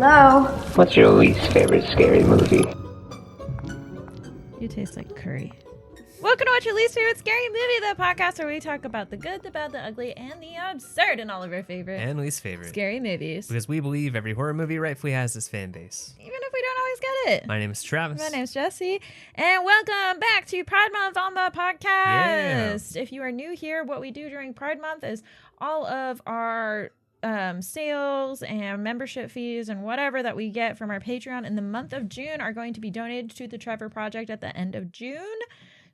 Hello? What's your least favorite scary movie? You taste like curry. Welcome to What's Your Least Favorite Scary Movie, the podcast where we talk about the good, the bad, the ugly, and the absurd in all of our favorite and least favorite scary movies. Because we believe every horror movie rightfully has this fan base. Even if we don't always get it. My name is Travis. My name's Jessie. And welcome back to Pride Month on the podcast. If you are new here, what we do during Pride Month is all of our sales and membership fees and whatever that we get from our Patreon in the month of June are going to be donated to the Trevor Project at the end of June.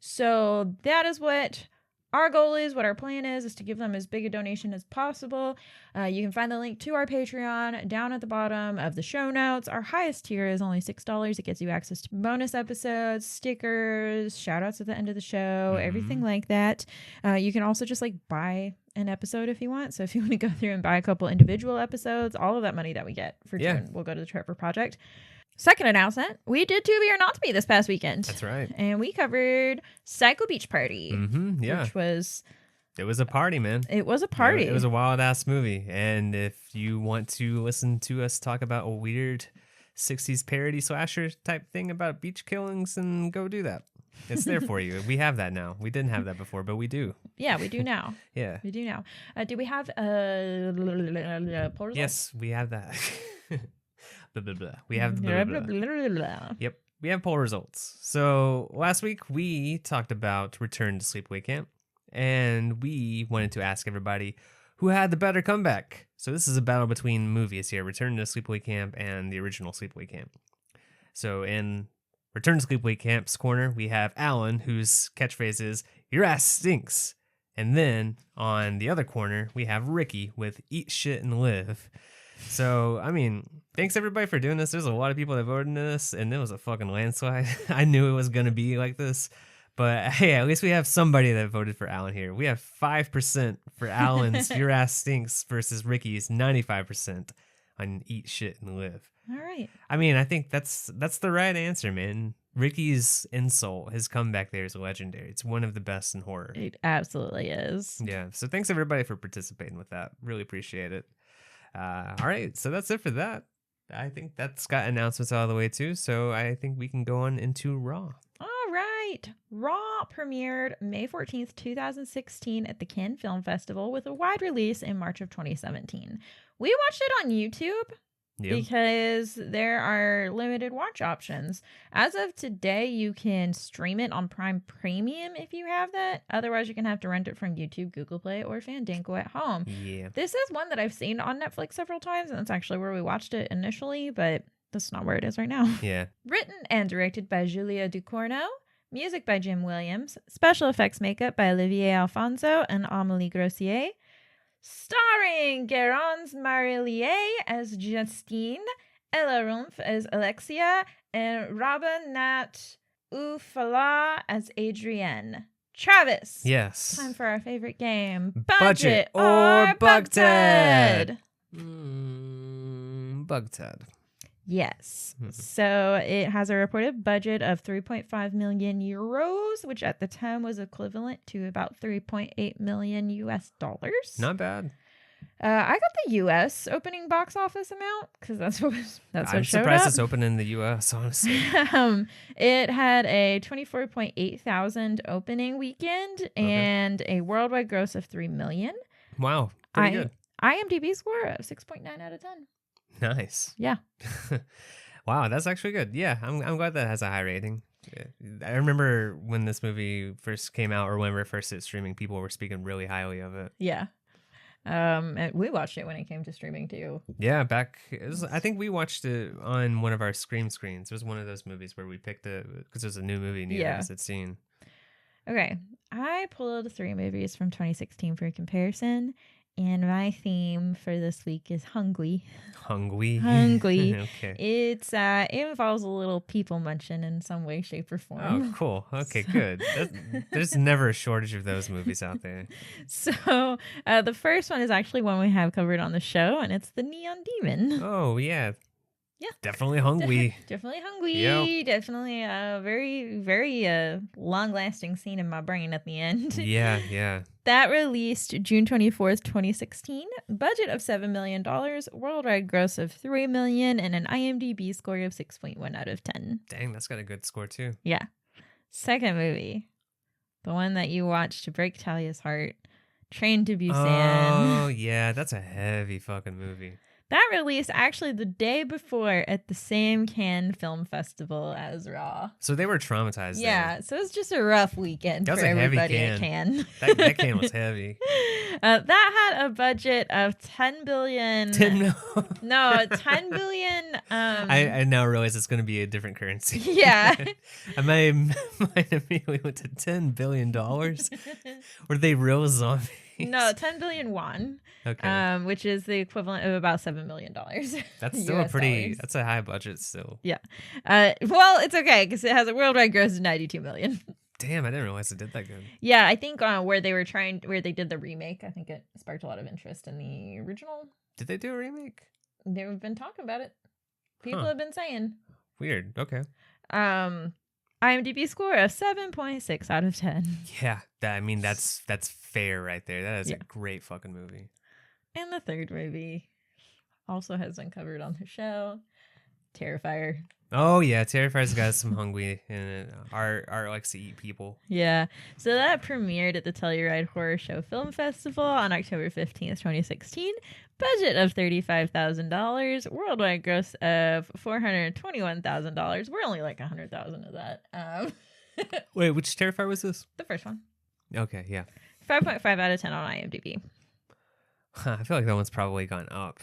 So that is what our goal is, what our plan is to give them as big a donation as possible. You can find the link to our Patreon down at the bottom of the show notes. Our highest tier is only $6. It gets you access to bonus episodes, stickers, shout outs at the end of the show, everything like that. You can also just buy an episode if you want. So if you want to go through and buy a couple individual episodes, all of that money that we get for June will go to the Trevor Project. Second announcement, we did To Be or Not to Be this past weekend. That's right. And we covered Psycho Beach Party. Yeah. Which was... It was a party, man. It was a party. It was a wild-ass movie. And if you want to listen to us talk about a weird 60s parody slasher type thing about beach killings, then go do that. It's there for you. We have that now. We didn't have that before, but we do. Yeah, we do now. Yeah. We do now. Do we have portal? Yes, we have that. Blah, blah, blah. We have blah, blah, blah. Yep. We have poll results. So last week we talked about Return to Sleepaway Camp, and we wanted to ask everybody who had the better comeback. So this is a battle between movies here, Return to Sleepaway Camp and the original Sleepaway Camp. So in Return to Sleepaway Camp's corner, we have Alan, whose catchphrase is, "Your ass stinks." And then on the other corner, we have Ricky with "Eat shit and live." So, I mean, thanks everybody for doing this. There's a lot of people that voted in this, and it was a fucking landslide. I knew it was going to be like this. But hey, at least we have somebody that voted for Alan here. We have 5% for Alan's "Your ass stinks" versus Ricky's 95% on "Eat shit and live." All right. I mean, I think that's the right answer, man. Ricky's insult, his comeback there is legendary. It's one of the best in horror. It absolutely is. Yeah. So thanks everybody for participating with that. Really appreciate it. All right, so that's it for that. I think that's got announcements out of the way too, so I think we can go on into Raw. All right. Raw premiered May 14th, 2016 at the Cannes Film Festival with a wide release in March of 2017. We watched it on YouTube. Because there are limited watch options. As of today, you can stream it on Prime Premium if you have that. Otherwise, you're going to have to rent it from YouTube, Google Play, or Fandango at home. Yeah. This is one that I've seen on Netflix several times, and that's actually where we watched it initially, but that's not where it is right now. Yeah. Written and directed by Julia Ducournau. Music by Jim Williams. Special effects makeup by Olivier Alfonso and Amélie Grossier. Starring Garance Marillier as Justine, Ella Rumpf as Alexia, and Robin Nat Ufala as Adrienne. Travis. Yes. Time for our favorite game. Budget or Bugted? Bugted. Yes. So it has a reported budget of 3.5 million euros, which at the time was equivalent to about 3.8 million US dollars. Not bad. I got the US opening box office amount because that's what showed up. I'm surprised it's open in the US, honestly. It had a 24.8 thousand opening weekend and a worldwide gross of 3 million. Wow. Pretty good. IMDb score of 6.9 out of 10. Nice. Yeah. Wow, that's actually good. Yeah, I'm glad that has a high rating. I remember when this movie first came out, or whenever it first hit streaming, people were speaking really highly of it. Yeah. And we watched it when it came to streaming too. Yeah, I think we watched it on one of our Scream screens. It was one of those movies where we picked it because it was a new movie neither of us had seen. Okay, I pulled 3 movies from 2016 for comparison. And my theme for this week is hungry. Hungry. Okay. It involves a little people munching in some way, shape, or form. Oh, cool. Okay, good. There's never a shortage of those movies out there. So the first one is actually one we have covered on the show, and it's The Neon Demon. Oh, yeah. Yeah. Definitely hungry. Definitely hungry. Yep. Definitely a very, very long-lasting scene in my brain at the end. Yeah. That released June 24th, 2016. Budget of $7 million, worldwide gross of $3 million, and an IMDb score of 6.1 out of 10. Dang, that's got a good score too. Yeah. Second movie, the one that you watched to break Talia's heart, Train to Busan. Oh, yeah, that's a heavy fucking movie. That released actually the day before at the same Cannes Film Festival as Raw. So they were traumatized. Yeah, so it was just a rough weekend for everybody at Cannes. That can was heavy. That had a budget of $10 billion. 10 mil. No, $10 billion. I now realize it's going to be a different currency. Yeah. My mind immediately went to $10 billion. Were they real zombies? No, 10 billion won. Okay. Which is the equivalent of about $7 million. That's still US dollars. that's a high budget still. Yeah. Well, it's okay because it has a worldwide gross of $92 million. Damn, I didn't realize it did that good. Yeah, I think where they did the remake, I think it sparked a lot of interest in the original. Did they do a remake? They've been talking about it. People have been saying. Weird. Okay. IMDb score of 7.6 out of 10. Yeah, that's fair right there. That is a great fucking movie. And the third movie also has been covered on the show, Terrifier. Oh yeah, Terrifier's got some hungry in it. Art likes to eat people. Yeah, so that premiered at the Telluride Horror Show Film Festival on October 15th, 2016. Budget of $35,000, worldwide gross of $421,000. We're only like 100,000 of that. Wait, which Terrifier was this? The first one. Okay, yeah. 5.5 out of 10 on IMDb. I feel like that one's probably gone up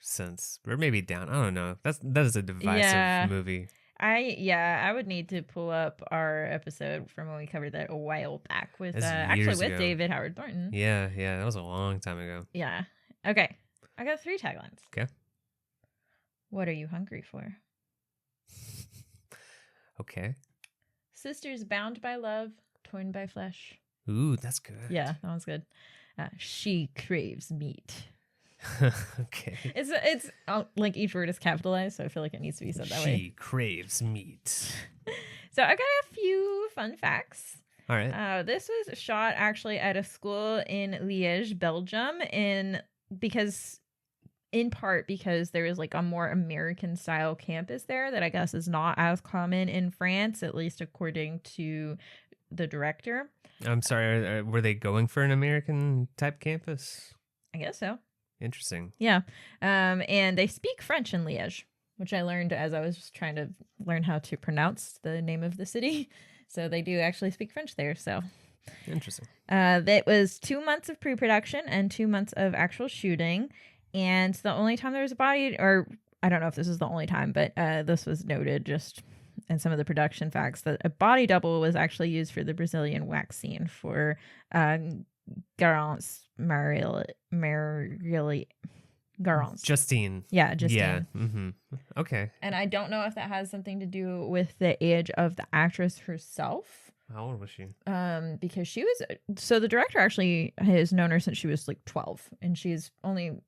since, or maybe down. I don't know. That is a divisive movie. I would need to pull up our episode from when we covered that a while back with David Howard Thornton. Yeah, that was a long time ago. Yeah. Okay. I got 3 taglines. Okay. What are you hungry for? Okay. Sisters bound by love, torn by flesh. Ooh, that's good. Yeah, that one's good. She craves meat. Okay. It's like each word is capitalized, so I feel like it needs to be said that way. She craves meat. So I got a few fun facts. All right. This was shot actually at a school in Liège, Belgium, in part because there is like a more American style campus there that I guess is not as common in France, at least according to the director. I'm sorry, were they going for an American type campus? I guess so. Interesting. Yeah. And they speak French in Liège, which I learned as I was trying to learn how to pronounce the name of the city. So they do actually speak French there. So interesting. That was 2 months of pre-production and 2 months of actual shooting. And the only time there was a body, or I don't know if this is the only time, but this was noted just in some of the production facts that a body double was actually used for the Brazilian wax scene for Garance Garance. Justine. Yeah, Justine. Yeah. Mm-hmm. Okay. And I don't know if that has something to do with the age of the actress herself. How old was she? Because the director actually has known her since she was like 12, and she was only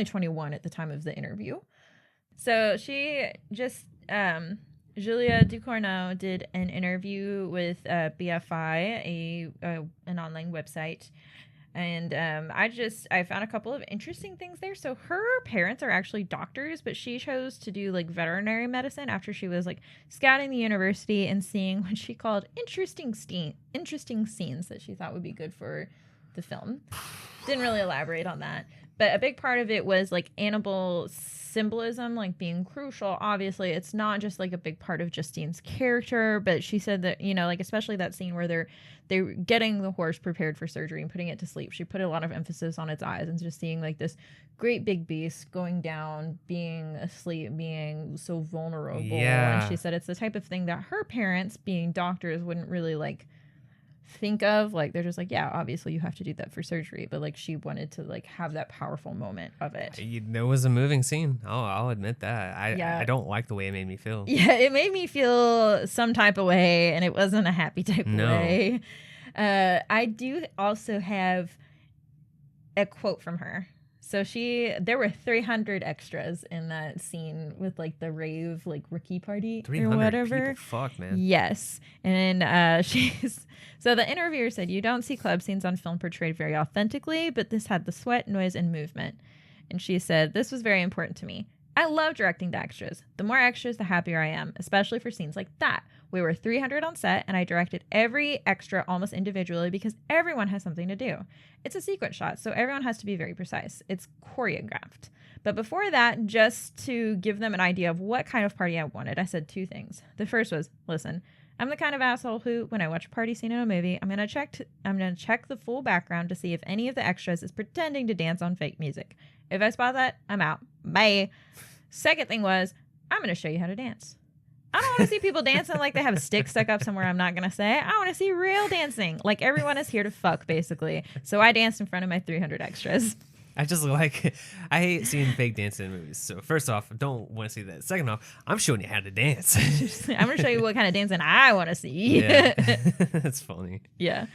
21 at the time of the interview. So she just Julia Ducournau did an interview with BFI, an online website. And I found a couple of interesting things there. So her parents are actually doctors, but she chose to do like veterinary medicine after she was like scouting the university and seeing what she called interesting scenes that she thought would be good for the film. Didn't really elaborate on that. But a big part of it was like animal symbolism, like being crucial. Obviously, it's not just like a big part of Justine's character, but she said that, you know, like especially that scene where they're getting the horse prepared for surgery and putting it to sleep. She put a lot of emphasis on its eyes and just seeing like this great big beast going down, being asleep, being so vulnerable. Yeah. And she said it's the type of thing that her parents, being doctors, wouldn't really like think of. Like they're just like, yeah, obviously you have to do that for surgery, but like she wanted to like have that powerful moment of it. It was a moving scene. I'll admit that. I don't like the way it made me feel. Yeah, it made me feel some type of way, and it wasn't a happy type of way. I do also have a quote from her So there were 300 extras in that scene with like the rave like rookie party or whatever. People. Fuck, man. Yes. And so the interviewer said, "You don't see club scenes on film portrayed very authentically, but this had the sweat, noise, and movement." And she said, "This was very important to me. I love directing the extras. The more extras, the happier I am, especially for scenes like that. We were 300 on set, and I directed every extra almost individually because everyone has something to do. It's a sequence shot, so everyone has to be very precise. It's choreographed. But before that, just to give them an idea of what kind of party I wanted, I said 2 things. The first was, listen, I'm the kind of asshole who, when I watch a party scene in a movie, I'm gonna check the full background to see if any of the extras is pretending to dance on fake music. If I spot that, I'm out. Bye. Second thing was, I'm gonna show you how to dance. I don't want to see people dancing like they have a stick stuck up somewhere I'm not going to say. I want to see real dancing. Like everyone is here to fuck, basically. So I danced in front of my 300 extras. I hate seeing fake dancing in movies. So first off, I don't want to see that. Second off, I'm showing you how to dance. I'm going to show you what kind of dancing I want to see. Yeah, that's funny. Yeah.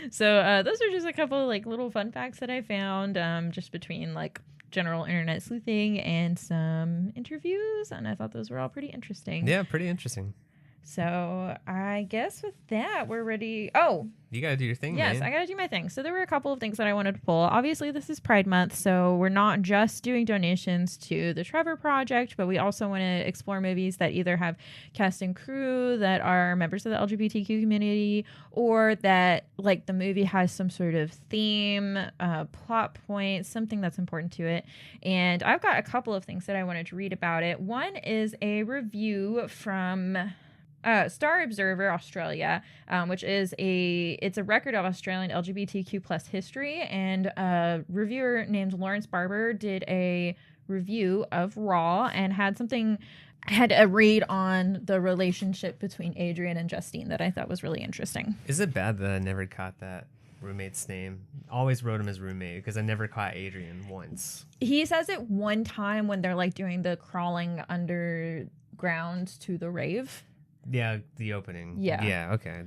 So those are just a couple like little fun facts that I found just between like general internet sleuthing and some interviews, and I thought those were all pretty interesting. Yeah, pretty interesting. So I guess with that, we're ready. Oh, you gotta do your thing. Yes, man. I gotta do my thing. So there were a couple of things that I wanted to pull. Obviously, this is Pride Month, so we're not just doing donations to the Trevor Project, but we also want to explore movies that either have cast and crew that are members of the LGBTQ community, or that like the movie has some sort of theme, plot point, something that's important to it. And I've got a couple of things that I wanted to read about it. One is a review from Star Observer Australia, which is it's a record of Australian LGBTQ plus history, and a reviewer named Lawrence Barber did a review of Raw and had a read on the relationship between Adrian and Justine that I thought was really interesting. Is it bad that I never caught that roommate's name? Always wrote him as roommate because I never caught Adrian once. He says it one time when they're like doing the crawling underground to the rave. Yeah, the opening. Yeah. Yeah, okay.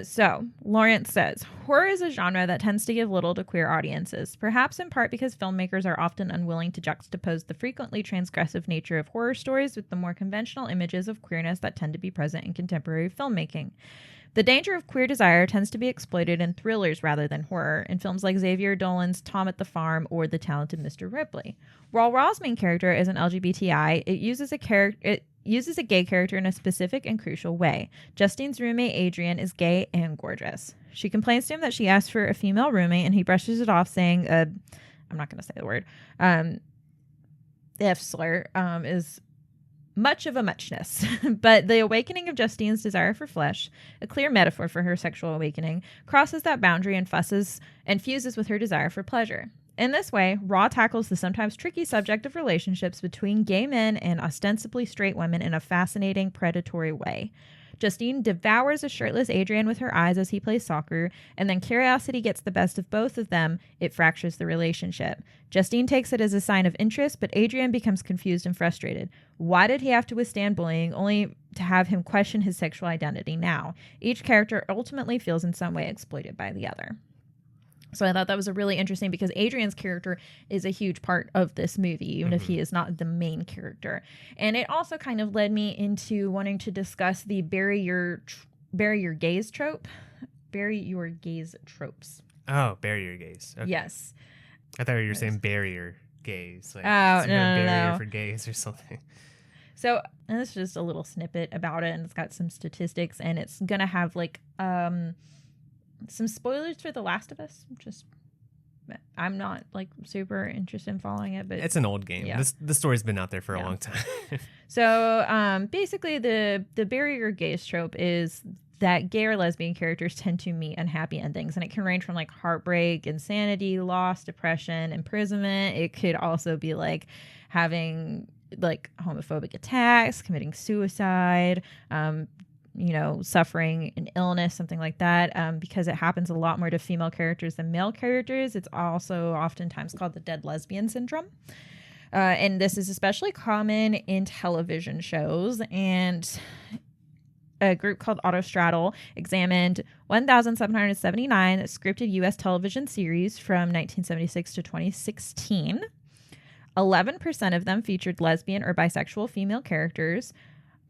So, Lawrence says, horror is a genre that tends to give little to queer audiences, perhaps in part because filmmakers are often unwilling to juxtapose the frequently transgressive nature of horror stories with the more conventional images of queerness that tend to be present in contemporary filmmaking. The danger of queer desire tends to be exploited in thrillers rather than horror, in films like Xavier Dolan's Tom at the Farm or The Talented Mr. Ripley. While Raw's main character is an LGBTI, it uses a gay character in a specific and crucial way. Justine's roommate, Adrian, is gay and gorgeous. She complains to him that she asked for a female roommate, and he brushes it off, saying, I'm not going to say the word, the F slur, is much of a muchness. But the awakening of Justine's desire for flesh, a clear metaphor for her sexual awakening, crosses that boundary and fuses with her desire for pleasure. In this way, Raw tackles the sometimes tricky subject of relationships between gay men and ostensibly straight women in a fascinating, predatory way. Justine devours a shirtless Adrian with her eyes as he plays soccer, and then curiosity gets the best of both of them. It fractures the relationship. Justine takes it as a sign of interest, but Adrian becomes confused and frustrated. Why did he have to withstand bullying, only to have him question his sexual identity now? Each character ultimately feels in some way exploited by the other. So I thought that was a really interesting, because Adrian's character is a huge part of this movie, even if he is not the main character. And it also kind of led me into wanting to discuss the bury your gaze trope. Bury your gaze tropes. Oh, bury your gaze. Okay. Yes. I thought you were saying barrier gaze. Like no. for gays or something. So, and this is just a little snippet about it, and it's got some statistics, and it's going to have like some spoilers for The Last of Us. I'm not like super interested in following it, but it's an old game. Yeah. The story's been out there for a long time. So basically the barrier gaze trope is that gay or lesbian characters tend to meet unhappy endings, and it can range from like heartbreak, insanity, loss, depression, imprisonment. It could also be like having like homophobic attacks, committing suicide, suffering an illness, something like that. Because it happens a lot more to female characters than male characters, it's also oftentimes called the dead lesbian syndrome. And this is especially common in television shows. And a group called Autostraddle examined 1,779 scripted U.S. television series from 1976 to 2016. 11% of them featured lesbian or bisexual female characters.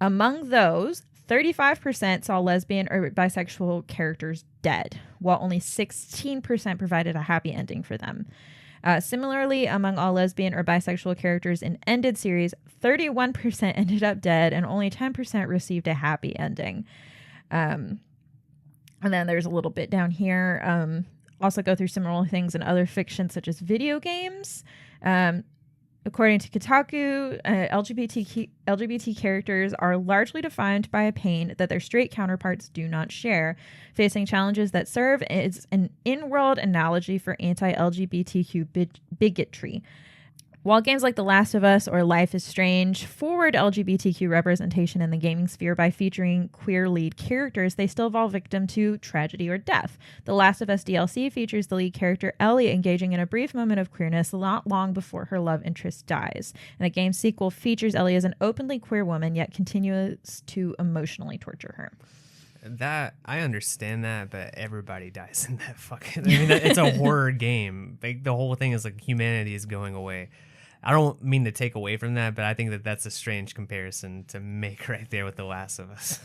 Among those, 35% saw lesbian or bisexual characters dead, while only 16% provided a happy ending for them. Similarly, among all lesbian or bisexual characters in ended series, 31% ended up dead and only 10% received a happy ending. And then there's a little bit down here. Also go through similar things in other fiction, such as video games. According to Kotaku, LGBT characters are largely defined by a pain that their straight counterparts do not share, facing challenges that serve as an in-world analogy for anti-LGBTQ bigotry. While games like The Last of Us or Life is Strange forward LGBTQ representation in the gaming sphere by featuring queer lead characters, they still fall victim to tragedy or death. The Last of Us DLC features the lead character Ellie engaging in a brief moment of queerness not long before her love interest dies. And the game's sequel features Ellie as an openly queer woman, yet continues to emotionally torture her. That I understand that, but everybody dies in that fucking. I mean, it's a horror game. Like, the whole thing is like humanity is going away. I don't mean to take away from that, but I think that that's a strange comparison to make right there with The Last of Us.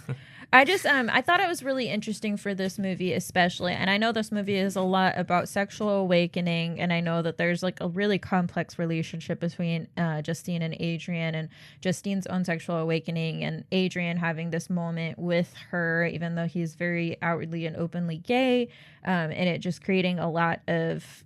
I thought it was really interesting for this movie, especially, and I know this movie is a lot about sexual awakening, and I know that there's like a really complex relationship between Justine and Adrian, and Justine's own sexual awakening, and Adrian having this moment with her, even though he's very outwardly and openly gay, and it just creating a lot of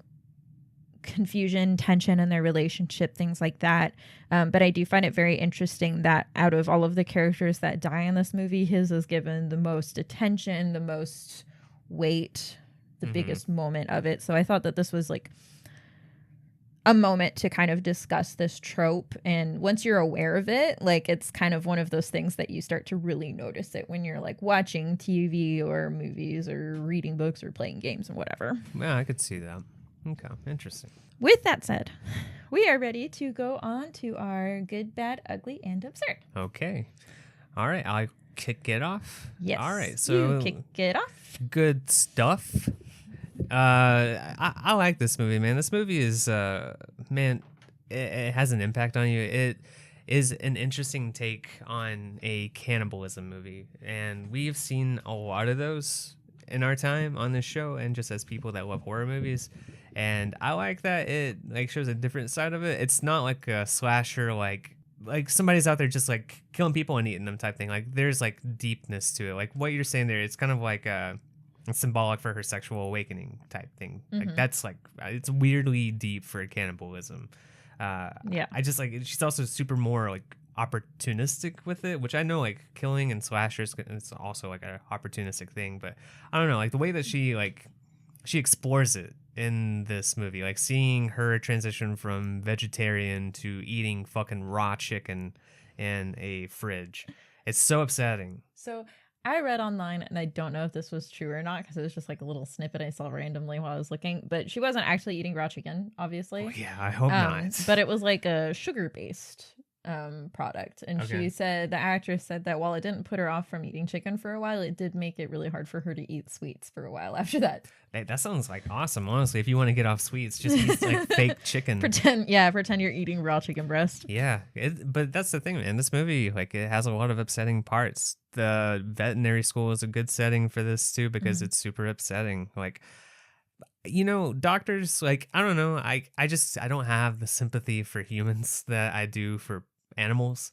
confusion, tension in their relationship, things like that. But I do find it very interesting that out of all of the characters that die in this movie, his is given the most attention, the most weight, the biggest moment of it. So I thought that this was like a moment to kind of discuss this trope. And once you're aware of it, like, it's kind of one of those things that you start to really notice it when you're like watching TV or movies or reading books or playing games and whatever. Yeah, I could see that. Okay, interesting. With that said, we are ready to go on to our good, bad, ugly, and absurd. Okay. All right, I'll kick it off. Yes. All right, so you kick it off. Good stuff. I like this movie, man. This movie is, man, it has an impact on you. It is an interesting take on a cannibalism movie, and we've seen a lot of those in our time on this show, and just as people that love horror movies. And I like that it like shows a different side of it. It's not like a slasher, like somebody's out there just like killing people and eating them type thing. Like, there's like deepness to it. Like what you're saying there, it's kind of like symbolic for her sexual awakening type thing. Like, that's like, it's weirdly deep for cannibalism. Yeah. I just like, she's also super more like opportunistic with it, which I know like killing and slashers, it's also like a opportunistic thing, but I don't know, like the way that she explores it in this movie, like seeing her transition from vegetarian to eating fucking raw chicken in a fridge. It's so upsetting. So I read online, and I don't know if this was true or not, because it was just like a little snippet I saw randomly while I was looking, but she wasn't actually eating raw chicken, obviously. Oh, yeah, I hope not. But it was like a sugar-based product, and she said, the actress said that while it didn't put her off from eating chicken for a while, it did make it really hard for her to eat sweets for a while after that. Hey, that sounds like awesome. Honestly, if you want to get off sweets, just eat like fake chicken. Pretend you're eating raw chicken breast. Yeah, but that's the thing, man. This movie, like, it has a lot of upsetting parts. The veterinary school is a good setting for this too, because it's super upsetting. Like, you know, doctors, like, I don't know, I don't have the sympathy for humans that I do for animals.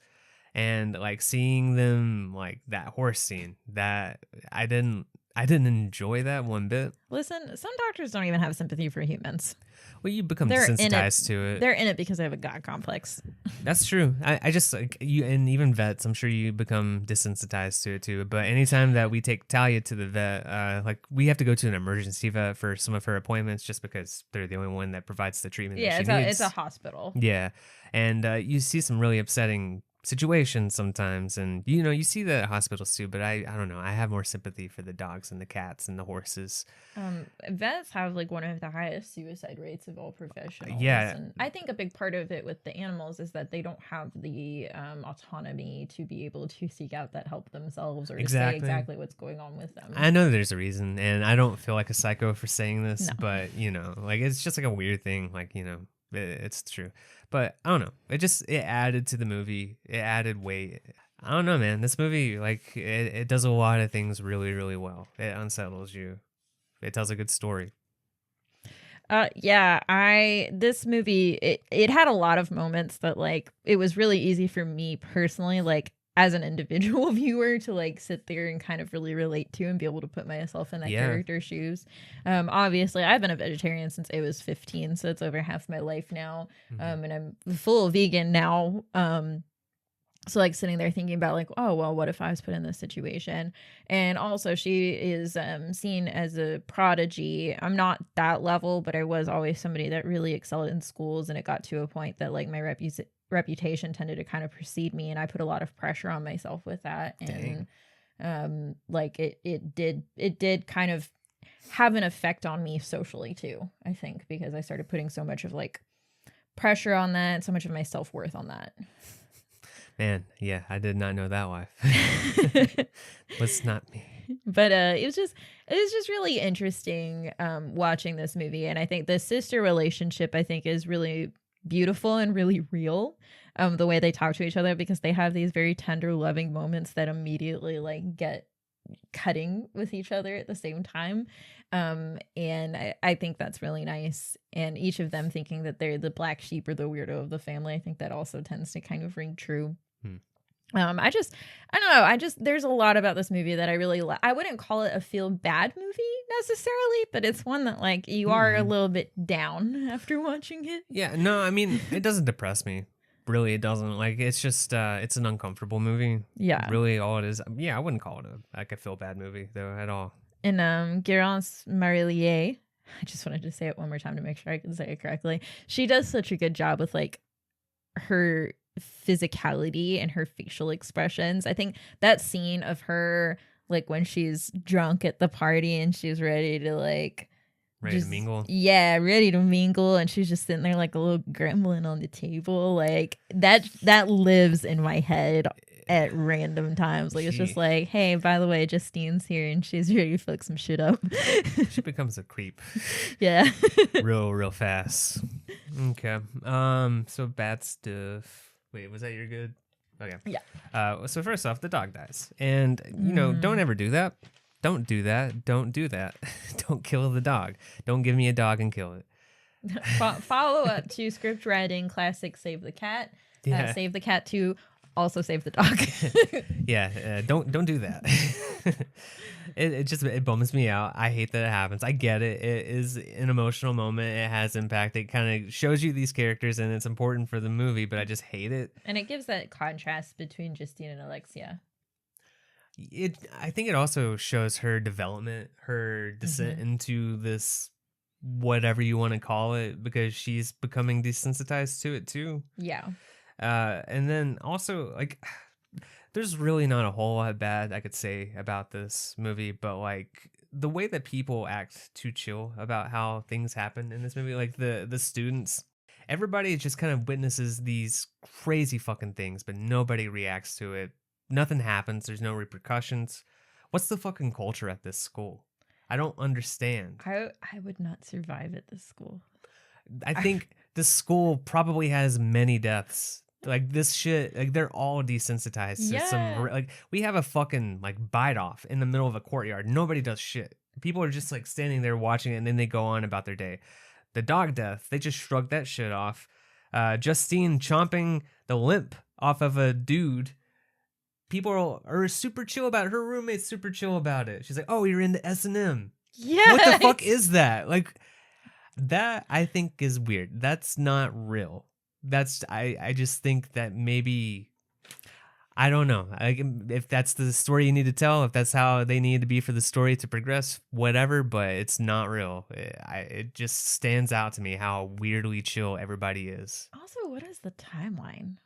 And like seeing them, like that horse scene, that I didn't enjoy that one bit. Listen, some doctors don't even have sympathy for humans. Well, you become desensitized to it. They're in it because they have a God complex. That's true. I just, like, you, and even vets, I'm sure you become desensitized to it too. But anytime that we take Talia to the vet, like, we have to go to an emergency vet for some of her appointments, just because they're the only one that provides the treatment. Yeah, that she needs. It's a hospital. Yeah, and you see some really upsetting situations sometimes, and you see that at hospitals too, but I don't know, I have more sympathy for the dogs and the cats and the horses. Vets have like one of the highest suicide rates of all professionals. And I think a big part of it with the animals is that they don't have the autonomy to be able to seek out that help themselves or to say exactly what's going on with them. I know there's a reason, and I don't feel like a psycho for saying this, but like it's just like a weird thing, like it's true. But I don't know. It added to the movie. It added weight. I don't know, man. This movie, like, it does a lot of things really, really well. It unsettles you. It tells a good story. This movie, it had a lot of moments that, like, it was really easy for me personally, like, as an individual viewer to like sit there and kind of really relate to and be able to put myself in that character's shoes. Obviously I've been a vegetarian since I was 15, so it's over half my life now. And I'm full vegan now. So like sitting there thinking about like, oh, well, what if I was put in this situation? And also she is seen as a prodigy. I'm not that level, but I was always somebody that really excelled in schools. And it got to a point that like my reputation tended to kind of precede me. And I put a lot of pressure on myself with that. And like it did kind of have an effect on me socially too, I think, because I started putting so much of like pressure on that, so much of my self-worth on that. Man, yeah, I did not know that wife. Was not me. But it was just really interesting watching this movie, and I think the sister relationship I think is really beautiful and really real. The way they talk to each other, because they have these very tender, loving moments that immediately like get cutting with each other at the same time. And I think that's really nice. And each of them thinking that they're the black sheep or the weirdo of the family, I think that also tends to kind of ring true. I don't know. There's a lot about this movie that I really I wouldn't call it a feel bad movie necessarily, but it's one that like you are a little bit down after watching it. Yeah, no, I mean, it doesn't depress me. Really, it doesn't. Like, it's just, it's an uncomfortable movie. Yeah. Really, all it is. Yeah, I wouldn't call it a feel bad movie, though, at all. And Guérance Marillier, I just wanted to say it one more time to make sure I can say it correctly. She does such a good job with, like, her physicality and her facial expressions. I think that scene of her, like, when she's drunk at the party and she's ready to, like... Ready to mingle? Yeah, ready to mingle, and she's just sitting there like a little gremlin on the table. Like that lives in my head at random times. Like it's just like, hey, by the way, Justine's here and she's ready to fuck some shit up. She becomes a creep. Yeah. real fast. Okay. So bad stuff. Wait, was that your good? Okay. Yeah. So first off, the dog dies, and don't ever do that. Don't do that. Don't do that. Don't kill the dog. Don't give me a dog and kill it. Follow up to script writing classic Save the Cat. Yeah. Save the Cat 2. Also save the dog. Yeah. Don't do that. It bums me out. I hate that it happens. I get it. It is an emotional moment. It has impact. It kind of shows you these characters and it's important for the movie, but I just hate it. And it gives that contrast between Justine and Alexia. I think it also shows her development, her descent into this, whatever you want to call it, because she's becoming desensitized to it too. Yeah. And then also, like, there's really not a whole lot bad I could say about this movie, but like the way that people act too chill about how things happen in this movie, like the students, everybody just kind of witnesses these crazy fucking things, but nobody reacts to it. Nothing happens. There's no repercussions. What's the fucking culture at this school? I don't understand. I would not survive at this school. I think this school probably has many deaths. Like this shit, like they're all desensitized to some, like we have a fucking like bite off in the middle of a courtyard. Nobody does shit. People are just like standing there watching it and then they go on about their day. The dog death, they just shrugged that shit off. Justine chomping the limp off of a dude. People are super chill about it. Her roommate's super chill about it. She's like, oh, you're into S&M. Yeah. What the fuck is that? Like, that I think is weird. That's not real. I just think that maybe, I don't know. If that's the story you need to tell, if that's how they need to be for the story to progress, whatever, but it's not real. It just stands out to me how weirdly chill everybody is. Also, what is the timeline?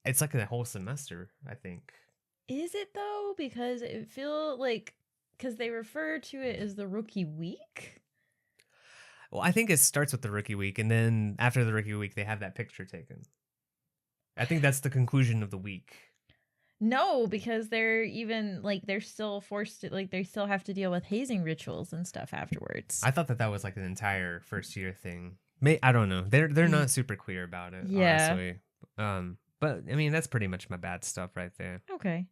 It's like a whole semester, I think. Is it though? Because it feel like because they refer to it as the rookie week. Well, I think it starts with the rookie week, and then after the rookie week, they have that picture taken. I think that's the conclusion of the week. No, because they're even like they're still forced to like they still have to deal with hazing rituals and stuff afterwards. I thought that was like an entire first year thing. I don't know. They're not super clear about it, honestly. But I mean, that's pretty much my bad stuff right there. Okay.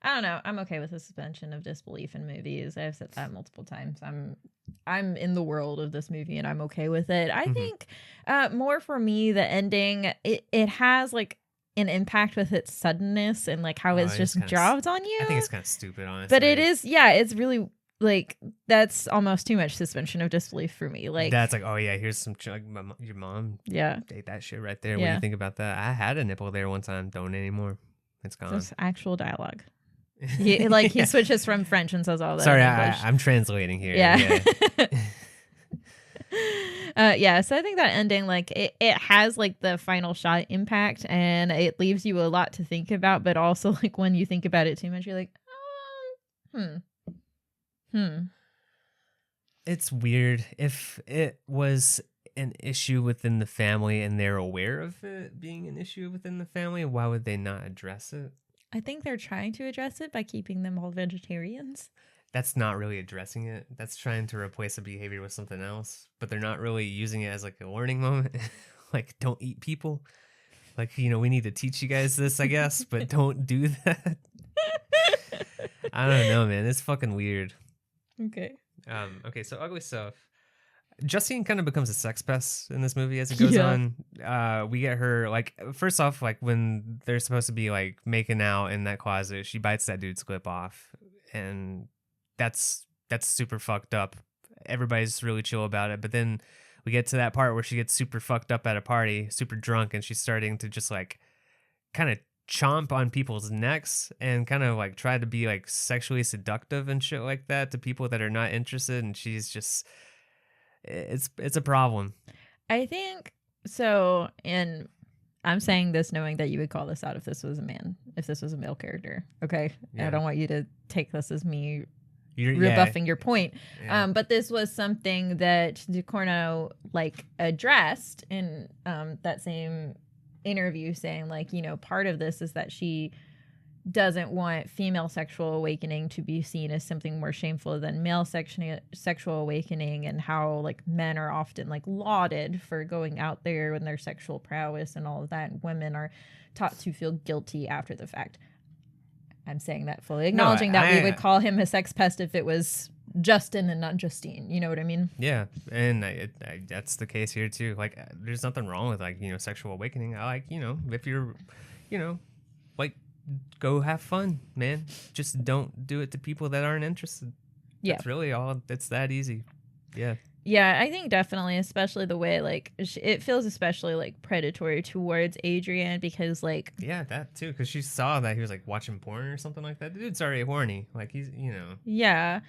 I don't know. I'm okay with the suspension of disbelief in movies. I've said that multiple times. I'm in the world of this movie and I'm okay with it. I think more for me, the ending, it has like an impact with its suddenness and like how it's just dropped on you. I think it's kind of stupid, honestly. But it is, yeah, it's really like that's almost too much suspension of disbelief for me. Like that's like, oh yeah, here's some like your mom. Yeah, ate that shit right there. What do you think about that? I had a nipple there one time. Don't anymore. It's gone. That's actual dialogue. He switches from French and says all that. Sorry, I'm translating here. Yeah. So I think that ending, like it has like the final shot impact and it leaves you a lot to think about, but also like when you think about it too much, you're like, It's weird. If it was an issue within the family and they're aware of it being an issue within the family, why would they not address it? I think they're trying to address it by keeping them all vegetarians. That's not really addressing it. That's trying to replace a behavior with something else, but they're not really using it as like a learning moment. Like, don't eat people. Like, we need to teach you guys this, I guess, but don't do that. I don't know, man. It's fucking weird. Okay. Okay, so ugly stuff. Justine kind of becomes a sex pest in this movie as it goes on. We get her, like, first off, like, when they're supposed to be, like, making out in that closet, she bites that dude's lip off. And that's super fucked up. Everybody's really chill about it. But then we get to that part where she gets super fucked up at a party, super drunk, and she's starting to just, like, kind of chomp on people's necks and kind of, like, try to be, like, sexually seductive and shit like that to people that are not interested. And she's just... It's a problem. I think so, and I'm saying this knowing that you would call this out if this was a male character. Okay, yeah. I don't want you to take this as me rebuffing your point. Yeah. But this was something that Ducorneau like addressed in that same interview, saying like, part of this is that she doesn't want female sexual awakening to be seen as something more shameful than male sexual awakening, and how like men are often like lauded for going out there and their sexual prowess and all of that, and women are taught to feel guilty after the fact. I'm saying that fully acknowledging that we would call him a sex pest if it was Justin and not Justine. You know what I mean? Yeah, and that's the case here too. Like, there's nothing wrong with like sexual awakening. I like if you're like, go have fun, man. Just don't do it to people that aren't interested. Yeah. That's really all. It's that easy. Yeah. Yeah, I think definitely, especially the way, like, it feels especially, like, predatory towards Adrian because, like... Yeah, that, too, because she saw that he was, like, watching porn or something like that. The dude's already horny. Like, he's, Yeah.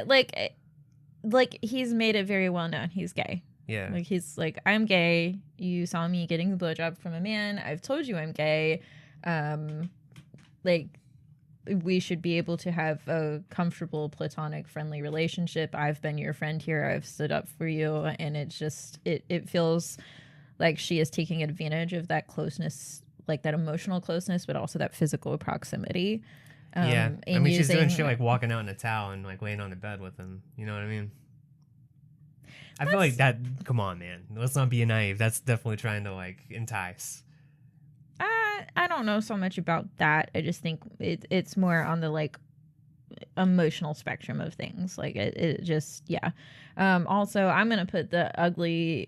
Like, he's made it very well known he's gay. Yeah. Like, he's like, I'm gay. You saw me getting a blowjob from a man. I've told you I'm gay. Like, we should be able to have a comfortable, platonic, friendly relationship. I've been your friend here. I've stood up for you. And it's just, it feels like she is taking advantage of that closeness, like that emotional closeness, but also that physical proximity. Yeah. I mean, she's doing shit like walking out in a towel and like laying on the bed with him. You know what I mean? I feel like that, come on, man. Let's not be naive. That's definitely trying to like entice. I don't know so much about that. I just think it's more on the like emotional spectrum of things. Like it just, yeah. Also, I'm gonna put the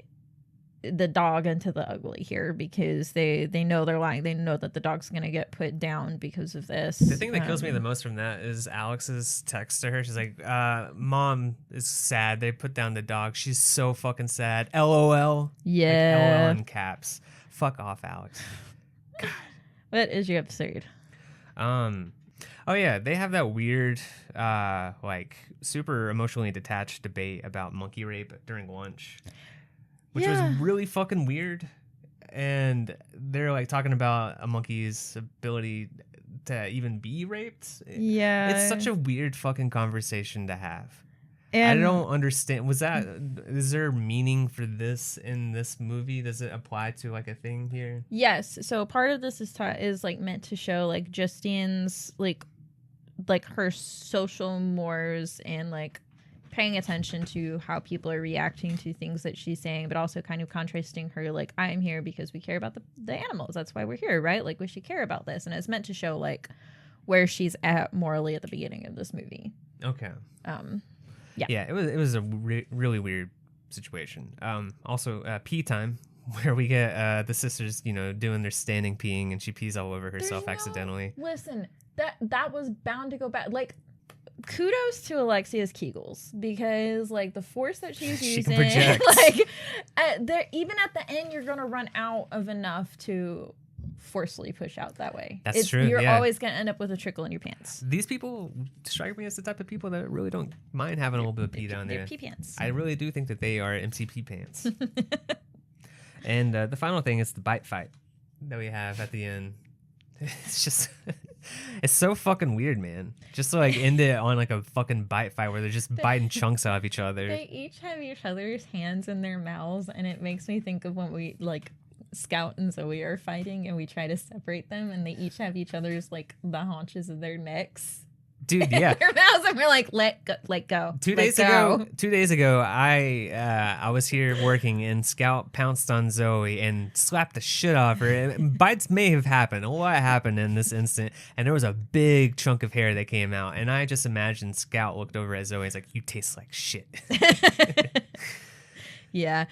dog into the ugly here because they know they're lying. They know that the dog's gonna get put down because of this. The thing that kills me the most from that is Alex's text to her. She's like, "Mom is sad. They put down the dog. She's so fucking sad. LOL." Yeah. Like, LOL in caps. Fuck off, Alex. God. What is your absurd? Oh yeah, they have that weird, like super emotionally detached debate about monkey rape during lunch, which was really fucking weird. and they're like talking about a monkey's ability to even be raped. Yeah. It's such a weird fucking conversation to have. And I don't understand. Is there meaning for this in this movie? Does it apply to like a thing here? yes. So part of this is like meant to show like Justine's like her social mores and like paying attention to how people are reacting to things that she's saying, but also kind of contrasting her like, I'm here because we care about the animals. That's why we're here, right? Like we should care about this. And it's meant to show like where she's at morally at the beginning of this movie. Okay. Yeah. It was a really weird situation. Also, pee time, where we get the sisters, doing their standing peeing, and she pees all over herself accidentally. Listen, that was bound to go bad. Like, kudos to Alexia's Kegels, because like the force that she's She using, can project. like, even at the end, you're gonna run out of enough to forcefully push out that way. That's true. You're yeah. always gonna end up with a trickle in your pants. These people strike me as the type of people that really don't mind having a little bit of pee down there. They're pee pants. I really do think that they are MCP pants. And the final thing is the bite fight that we have at the end. It's just, it's so fucking weird, man. Just to like end it on like a fucking bite fight where they're just biting chunks out of each other. They each have each other's hands in their mouths, and it makes me think of when we like Scout and Zoe are fighting and we try to separate them, and they each have each other's like the haunches of their necks. Dude, yeah. Their mouths, and we're like, let go. 2 days ago, I was here working, and Scout pounced on Zoe and slapped the shit out of her. And bites may have happened. A lot happened in this instant, and there was a big chunk of hair that came out. And I just imagined Scout looked over at Zoe and was like, "You taste like shit." Yeah.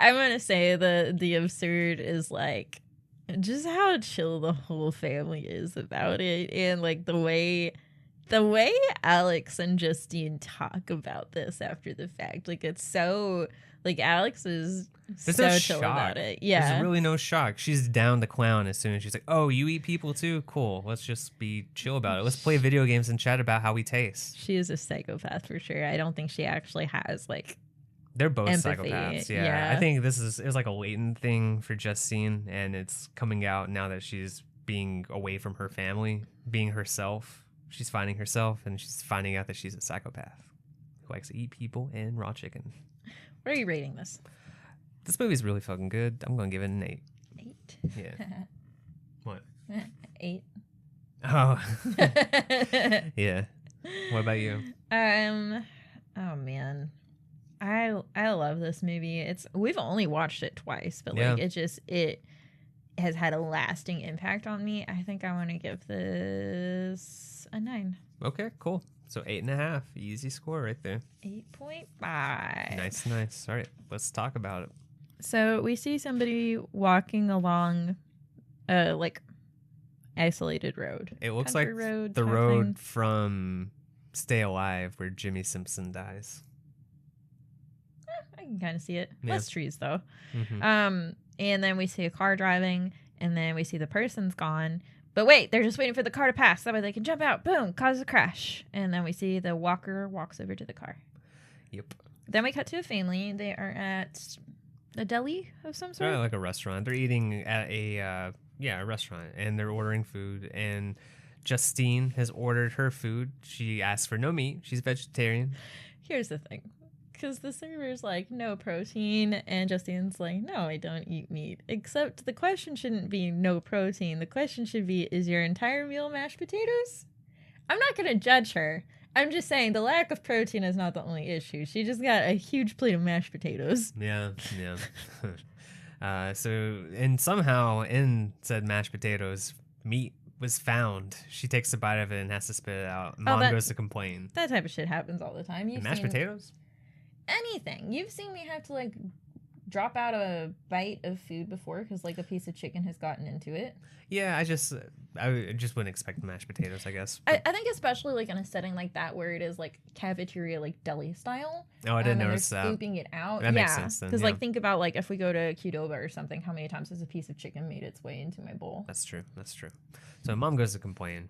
I'm gonna say the absurd is like just how chill the whole family is about it, and like the way Alex and Justine talk about this after the fact, like it's so like Alex is There's so no chill shock. about it. Yeah, There's really no shock. She's down to clown as soon as she's like, "Oh, you eat people too? Cool. Let's just be chill about it. Let's play video games and chat about how we taste." she is a psychopath for sure. I don't think she actually has like They're both empathy. psychopaths. Yeah. I think it was like a latent thing for Justine, and it's coming out now that she's being away from her family, being herself. She's finding herself, and she's finding out that she's a psychopath who likes to eat people and raw chicken. What are you rating this? This movie's really fucking good. I'm going to give it an 8. 8. Yeah. What? 8. Oh. Yeah. What about you? Oh man. I love this movie. We've only watched it twice, but like it has had a lasting impact on me. I think I want to give this a 9. Okay, cool. So 8.5. Easy score right there. 8.5. Nice. All right, let's talk about it. So we see somebody walking along a like isolated road. It looks like road the type road thing. from Stay Alive where Jimmy Simpson dies. I can kind of see it. Yeah. Less trees though. Mm-hmm. And then we see a car driving, and then we see the person's gone. But wait, they're just waiting for the car to pass. That way they can jump out. Boom, cause a crash. And then we see the walker walks over to the car. Yep. Then we cut to a family. They are at a deli of some sort. Like a restaurant. They're eating at a restaurant, and they're ordering food. And Justine has ordered her food. She asked for no meat. She's vegetarian. Here's the thing. Because the server's like, no protein, and Justine's like, no, I don't eat meat. Except the question shouldn't be no protein. The question should be, is your entire meal mashed potatoes? I'm not going to judge her. I'm just saying the lack of protein is not the only issue. She just got a huge plate of mashed potatoes. Yeah. And somehow in said mashed potatoes, meat was found. She takes a bite of it and has to spit it out. Mom goes to complain. That type of shit happens all the time. Mashed potatoes? Anything. You've seen me have to like drop out a bite of food before because like a piece of chicken has gotten into it. Yeah, I just wouldn't expect mashed potatoes, I guess. I think especially like in a setting like that where it is like cafeteria, like deli style. Oh, I didn't and notice they're that. scooping it out. That makes sense then. Because like think about like if we go to Qdoba or something, how many times has a piece of chicken made its way into my bowl? That's true. So Mom goes to complain.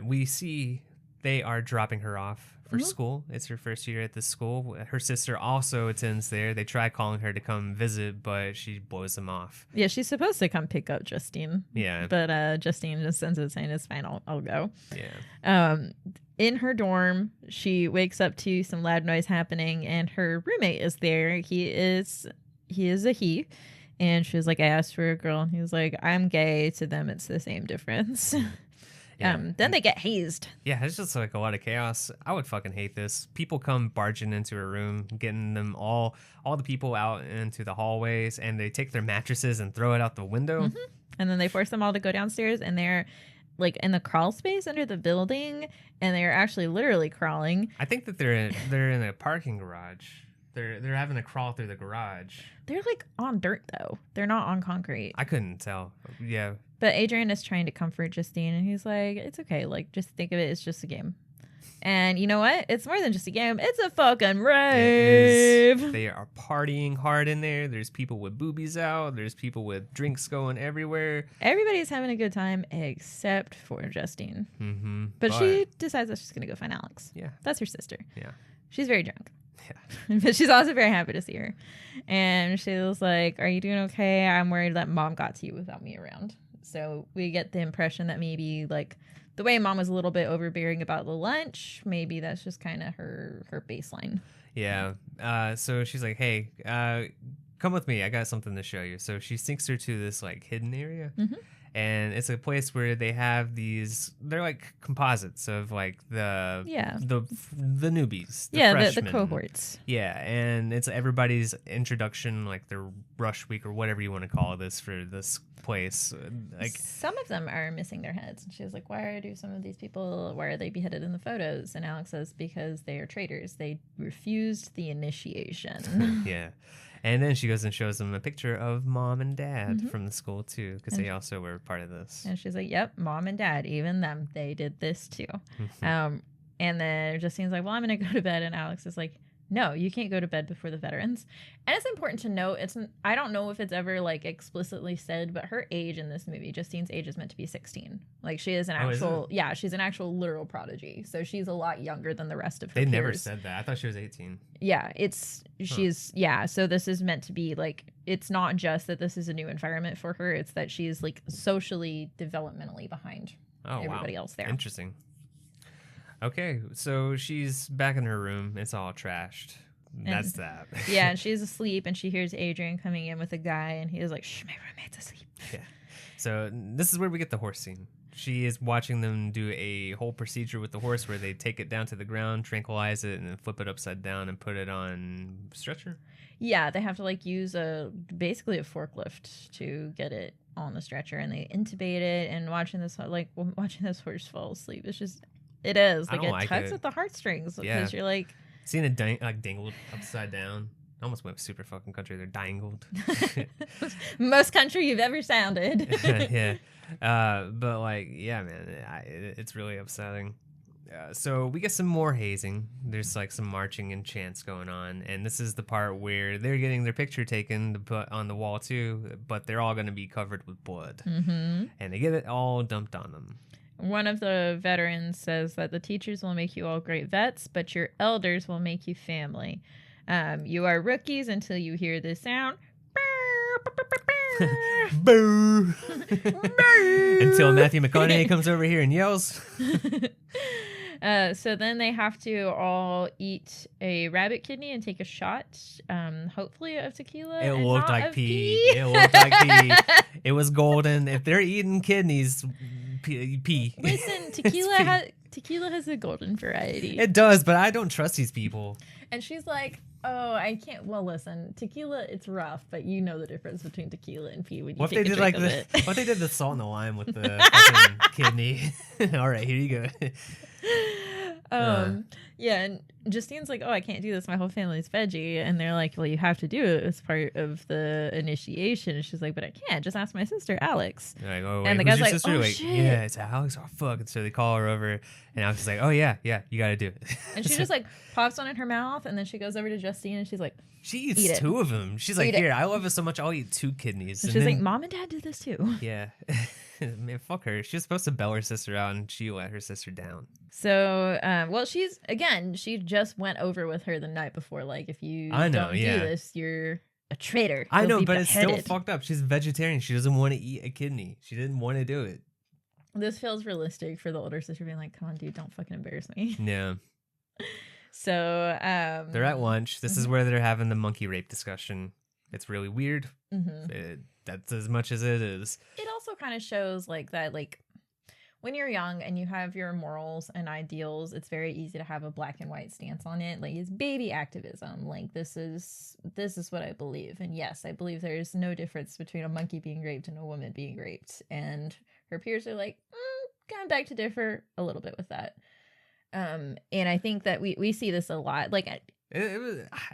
We see they are dropping her off for school. It's her first year at the school. Her sister also attends there. They try calling her to come visit, but she blows them off. Yeah, she's supposed to come pick up Justine. Yeah. But Justine just sends it saying, it's fine, I'll go. Yeah. In her dorm, she wakes up to some loud noise happening, and her roommate is there. He is a he. And she was like, I asked for a girl. And he was like, I'm gay. To them, it's the same difference. Yeah. Then they get hazed. Yeah, it's just like a lot of chaos. I would fucking hate this. People come barging into a room, getting them all the people out into the hallways, and they take their mattresses and throw it out the window. Mm-hmm. And then they force them all to go downstairs, and they're like in the crawl space under the building, and they're actually literally crawling. I think that they're in a parking garage. They're having to crawl through the garage. They're like on dirt though. They're not on concrete. I couldn't tell. Yeah. But Adrian is trying to comfort Justine, and he's like, it's okay. Like, just think of it. It's just a game. And you know what? It's more than just a game. It's a fucking rave. They are partying hard in there. There's people with boobies out. There's people with drinks going everywhere. Everybody's having a good time except for Justine. Mm-hmm. But she decides that she's going to go find Alex. Yeah. That's her sister. Yeah. She's very drunk. Yeah. But she's also very happy to see her. And she was like, are you doing okay? I'm worried that mom got to you without me around. So we get the impression that maybe like the way mom was a little bit overbearing about the lunch, maybe that's just kind of her baseline. Yeah. So she's like, hey, come with me. I got something to show you. So she sinks her to this like hidden area. Mm-hmm. And it's a place where they have they're like composites of like the newbies. The cohorts. Yeah. And it's everybody's introduction, like their rush week or whatever you want to call this for this place. Like some of them are missing their heads. And she was like, why are some of these people, why are they beheaded in the photos? And Alex says, because they are traitors. They refused the initiation. Yeah. And then she goes and shows them a picture of mom and dad from the school, too, because they also were part of this. And she's like, yep, mom and dad, even them, they did this, too. And then Justine's like, well, I'm going to go to bed. And Alex is like, no, you can't go to bed before the veterans. And it's important to note, I don't know if it's ever like explicitly said, but her age in this movie, Justine's age, is meant to be 16. Like she is an actual, she's an actual literal prodigy. So she's a lot younger than the rest of her peers. Never said that. I thought she was 18. Yeah, so this is meant to be like, it's not just that this is a new environment for her. It's that she's like socially, developmentally behind everybody else there. Interesting. Okay, so she's back in her room. It's all trashed. That's that. Yeah, and she's asleep, and she hears Adrian coming in with a guy, and he is like, shh, my roommate's asleep. Yeah. So this is where we get the horse scene. She is watching them do a whole procedure with the horse where they take it down to the ground, tranquilize it, and then flip it upside down and put it on stretcher. Yeah, they have to like use basically a forklift to get it on the stretcher, and they intubate it, and watching this horse fall asleep, it is like it tugs at the heartstrings because you're like seeing it dangled upside down. Almost went super fucking country. They're dangled. Most country you've ever sounded. Yeah, but like, yeah, man, it's really upsetting. So we get some more hazing. There's like some marching and chants going on, and this is the part where they're getting their picture taken to put on the wall too, but they're all going to be covered with blood, and they get it all dumped on them. One of the veterans says that the teachers will make you all great vets, but your elders will make you family. You are rookies until you hear this sound. Boo! Until Matthew McConaughey comes over here and yells. So then they have to all eat a rabbit kidney and take a shot, hopefully of tequila. It looked like pee. It looked like pee. It was golden. If they're eating kidneys, pee. Listen, tequila has a golden variety. It does, but I don't trust these people. And she's like, oh, I can't. Well, listen, tequila, it's rough, but you know the difference between tequila and pee when you take a drink of it. What they did the salt and the lime with the fucking kidney. All right, here you go. Yeah, and Justine's like, oh, I can't do this. My whole family's veggie. And they're like, well, you have to do it as part of the initiation. And she's like, but I can't. Just ask my sister, Alex. Like, oh, wait, and the guy's like, sister? oh, like, shit. Yeah, it's Alex. Oh, fuck. And so they call her over. And Alex is like, oh, yeah, you got to do it. And she just like pops one in her mouth. And then she goes over to Justine and she's like, she eats two of them. She's like, here, I love it so much, I'll eat 2 kidneys. And she's like, mom and dad did this too. Yeah. Man, fuck her. She was supposed to bail her sister out, and she let her sister down. So, well, she just went over with her the night before. Like, if you don't do this, you're a traitor. I know, but beheaded. It's still fucked up. She's a vegetarian. She doesn't want to eat a kidney. She didn't want to do it. This feels realistic for the older sister being like, come on, dude, don't fucking embarrass me. Yeah. So, they're at lunch. This is where they're having the monkey rape discussion. It's really weird. That's as much as it is. It also kind of shows like that, like when you're young and you have your morals and ideals, it's very easy to have a black and white stance on it. Like it's baby activism. Like this is what I believe. And yes, I believe there's no difference between a monkey being raped and a woman being raped. And her peers are like, kind of beg to differ a little bit with that. And I think that we see this a lot. Like I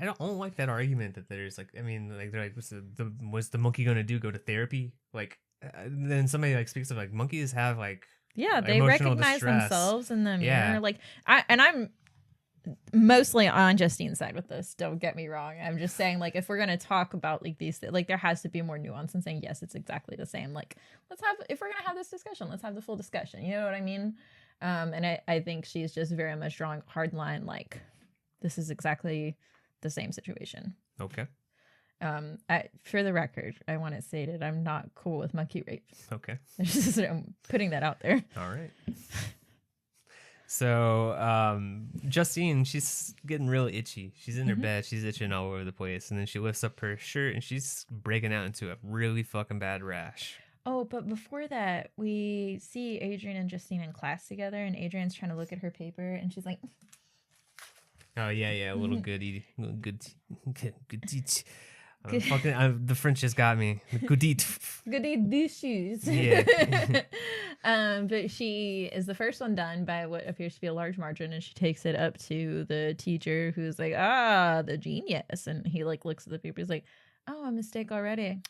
don't like that argument that there's like, I mean, like they're like, what's the monkey gonna do? Go to therapy? Like, then somebody like speaks of like monkeys have like, they recognize themselves in the mirror. Like I'm mostly on Justine's side with this. Don't get me wrong. I'm just saying like if we're gonna talk about like these, like there has to be more nuance in saying yes, it's exactly the same. Like if we're gonna have this discussion, let's have the full discussion. You know what I mean? And I think she's just very much drawing a hard line. Like this is exactly the same situation. Okay. For the record, I want it stated I'm not cool with monkey rape. Okay. I'm putting that out there. All right. So Justine, she's getting real itchy. She's in her bed. She's itching all over the place. And then she lifts up her shirt and she's breaking out into a really fucking bad rash. Oh, but before that, we see Adrian and Justine in class together. And Adrian's trying to look at her paper. And she's like... Oh, yeah. A little goodie. Good. The French just got me. Goodie. Goodie dishes. Yeah. But she is the first one done by what appears to be a large margin, and she takes it up to the teacher, who's like, the genius. And he like looks at the paper. He's like, oh, a mistake already.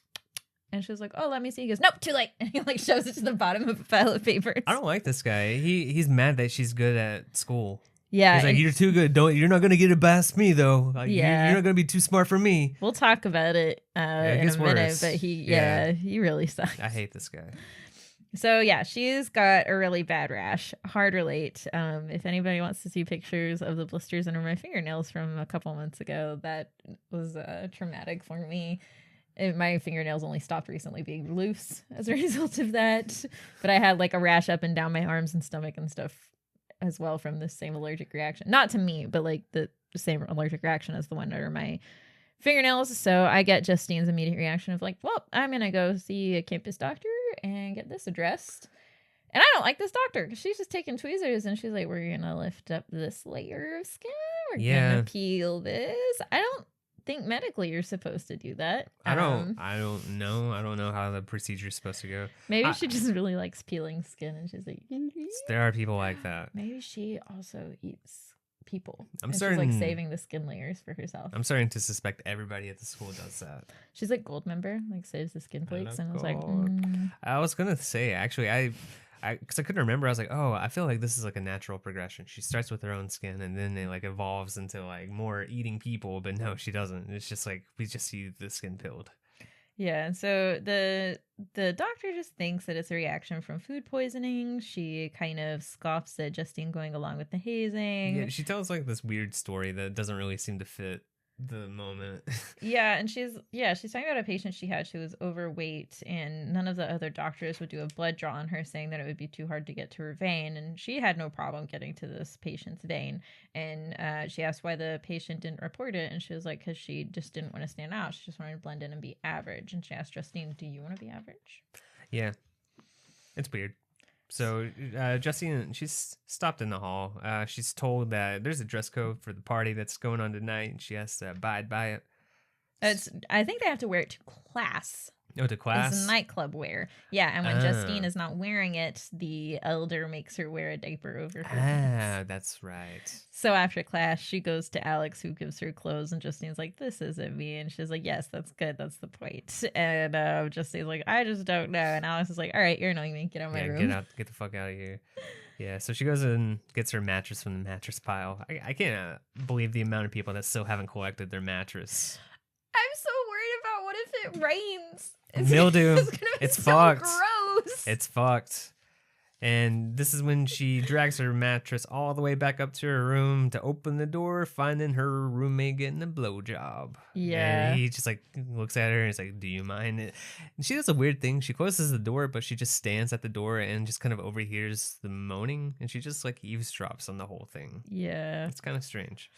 And she was like, oh, let me see. He goes, nope, too late. And he like shows it to the bottom of a pile of papers. I don't like this guy. He's mad that she's good at school. Yeah, he's like, you're too good. You're not gonna get it past me though. Like, you're not gonna be too smart for me. We'll talk about it in a minute, but he really sucks. I hate this guy. So yeah, she's got a really bad rash. Hard relate. If anybody wants to see pictures of the blisters under my fingernails from a couple months ago, that was traumatic for me. My fingernails only stopped recently being loose as a result of that, but I had like a rash up and down my arms and stomach and stuff as well from the same allergic reaction. Not to me, but like the same allergic reaction as the one under my fingernails. So I get Justine's immediate reaction of like, well, I'm going to go see a campus doctor and get this addressed. And I don't like this doctor because she's just taking tweezers and she's like, we're going to lift up this layer of skin. We're going to peel this. I don't think medically you're supposed to do that. I don't know. I don't know how the procedure is supposed to go. Maybe she just really likes peeling skin and she's like, there are people like that. Maybe she also eats people. She's like saving the skin layers for herself. I'm starting to suspect everybody at the school does that. She's like gold member, like saves the skin flakes, and I was like, I was gonna say actually, because I couldn't remember. I was like, oh, I feel like this is like a natural progression. She starts with her own skin and then it like evolves into like more eating people, but no, she doesn't. It's just like we just see the skin peeled. Yeah, and so the doctor just thinks that it's a reaction from food poisoning. She kind of scoffs at Justine going along with the hazing. Yeah, she tells like this weird story that doesn't really seem to fit the moment. Yeah, and she's talking about a patient she had. She was overweight and none of the other doctors would do a blood draw on her, saying that it would be too hard to get to her vein, and she had no problem getting to this patient's vein. And she asked why the patient didn't report it, and she was like, because she just didn't want to stand out. She just wanted to blend in and be average. And she asked Justine, do you want to be average? Yeah, it's weird. So Justine, she's stopped in the hall. She's told that there's a dress code for the party that's going on tonight, and she has to abide by it. I think they have to wear it to class. Oh, to class? It's nightclub wear. Yeah, and when Justine is not wearing it, the elder makes her wear a diaper over her pants. That's right. So after class, she goes to Alex, who gives her clothes, and Justine's like, this isn't me. And she's like, yes, that's good. That's the point. And Justine's like, I just don't know. And Alex is like, all right, you're annoying me. Get out of my room. Get the fuck out of here. Yeah, so she goes and gets her mattress from the mattress pile. I can't believe the amount of people that still haven't collected their mattress. I'm so worried about what if it rains. Mildew. It's fucked. So gross. It's fucked. And this is when she drags her mattress all the way back up to her room to open the door, finding her roommate getting a blowjob. Yeah. And he just like looks at her and is like, do you mind it? And she does a weird thing. She closes the door, but she just stands at the door and just kind of overhears the moaning. And she just like eavesdrops on the whole thing. Yeah. It's kind of strange.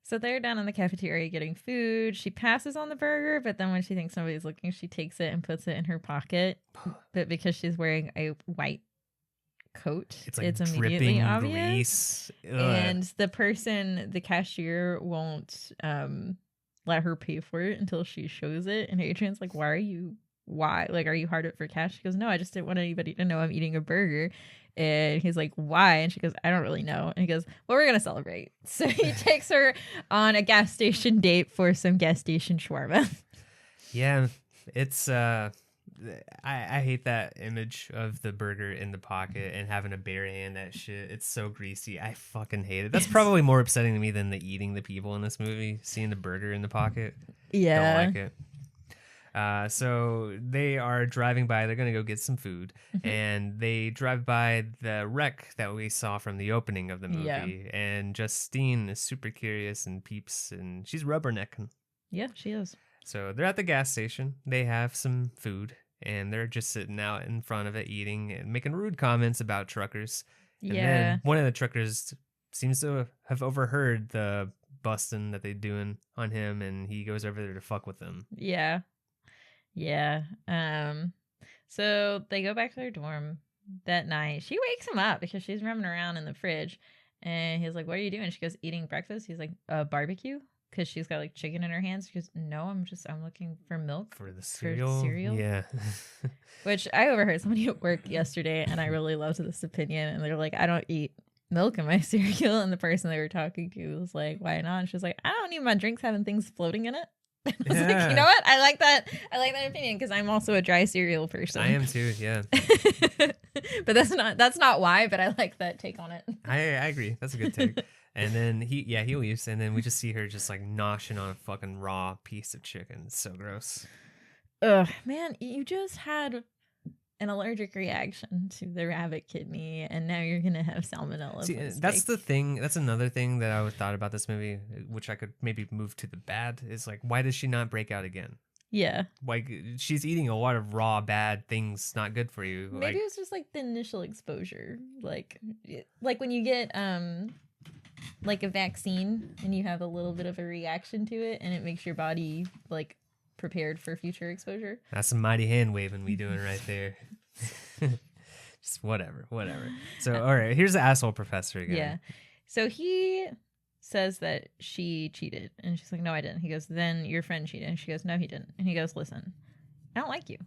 So they're down in the cafeteria getting food. She passes on the burger, but then when she thinks somebody's looking, she takes it and puts it in her pocket. But because she's wearing a white coat, It's like immediately dripping obvious. grease. Ugh. And the cashier won't let her pay for it until she shows it. And Adrian's like, why? Like, are you hard up for cash? She goes, no, I just didn't want anybody to know I'm eating a burger. And he's like, why? And she goes, I don't really know. And he goes, well, we're going to celebrate. So he takes her on a gas station date for some gas station shawarma. Yeah, it's I hate that image of the burger in the pocket and having a bare hand. That shit, it's so greasy. I fucking hate it. That's probably more upsetting to me than the eating the people in this movie. Seeing the burger in the pocket, Yeah. don't like it. So they are driving by. They're gonna go get some food, and they drive by the wreck that we saw from the opening of the movie. Yeah. And Justine is super curious and peeps, and she's rubbernecking. Yeah, she is. So they're at the gas station. They have some food. And they're just sitting out in front of it eating and making rude comments about truckers. And then one of the truckers seems to have overheard the busting that they're doing on him, and he goes over there to fuck with them. Yeah. Yeah. So they go back to their dorm that night. She wakes him up because she's running around in the fridge. And he's like, what are you doing? She goes, eating breakfast. He's like, barbecue? Because she's got like chicken in her hands. She goes, no, I'm looking for milk. For the cereal? Yeah. Which I overheard somebody at work yesterday, and I really loved this opinion. And they're like, I don't eat milk in my cereal. And the person they were talking to was like, why not? And she was like, I don't need my drinks having things floating in it. I was like, you know what? I like that opinion because I'm also a dry cereal person. I am too, yeah. But that's not why, but I like that take on it. I agree. That's a good take. And then he leaves, and then we just see her just like noshing on a fucking raw piece of chicken. It's so gross. Ugh, man, you just had an allergic reaction to the rabbit kidney, and now you're gonna have salmonella. See, that's the thing. That's another thing that I thought about this movie, which I could maybe move to the bad. Is like, why does she not break out again? Yeah, like she's eating a lot of raw bad things, not good for you. Maybe it was just like the initial exposure, like when you get like a vaccine and you have a little bit of a reaction to it, and it makes your body like prepared for future exposure. That's some mighty hand waving we doing right there. Just whatever. So all right, here's the asshole professor again. Yeah. So he says that she cheated, and she's like, no, I didn't. He goes, then your friend cheated. And she goes, no, he didn't. And he goes, listen, I don't like you.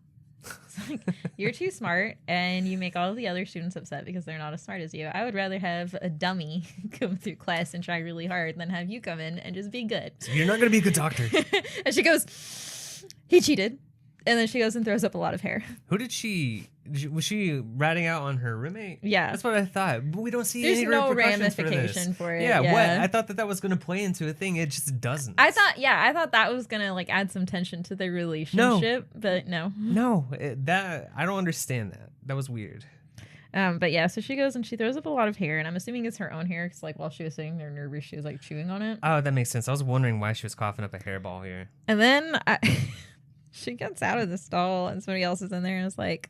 It's like, you're too smart, and you make all of the other students upset because they're not as smart as you. I would rather have a dummy come through class and try really hard than have you come in and just be good. So you're not going to be a good doctor. And she goes, he cheated. And then she goes and throws up a lot of hair. Who was she ratting out on her roommate? Yeah. That's what I thought. But we don't see There's any no repercussions ramification for it. Yeah, what? I thought that was going to play into a thing. It just doesn't. I thought that was going to like add some tension to their relationship, but no. No, I don't understand that. That was weird. But yeah, so she goes and she throws up a lot of hair, and I'm assuming it's her own hair because like while she was sitting there nervous, she was like chewing on it. Oh, that makes sense. I was wondering why she was coughing up a hairball here. And then she gets out of the stall, and somebody else is in there, and it's like,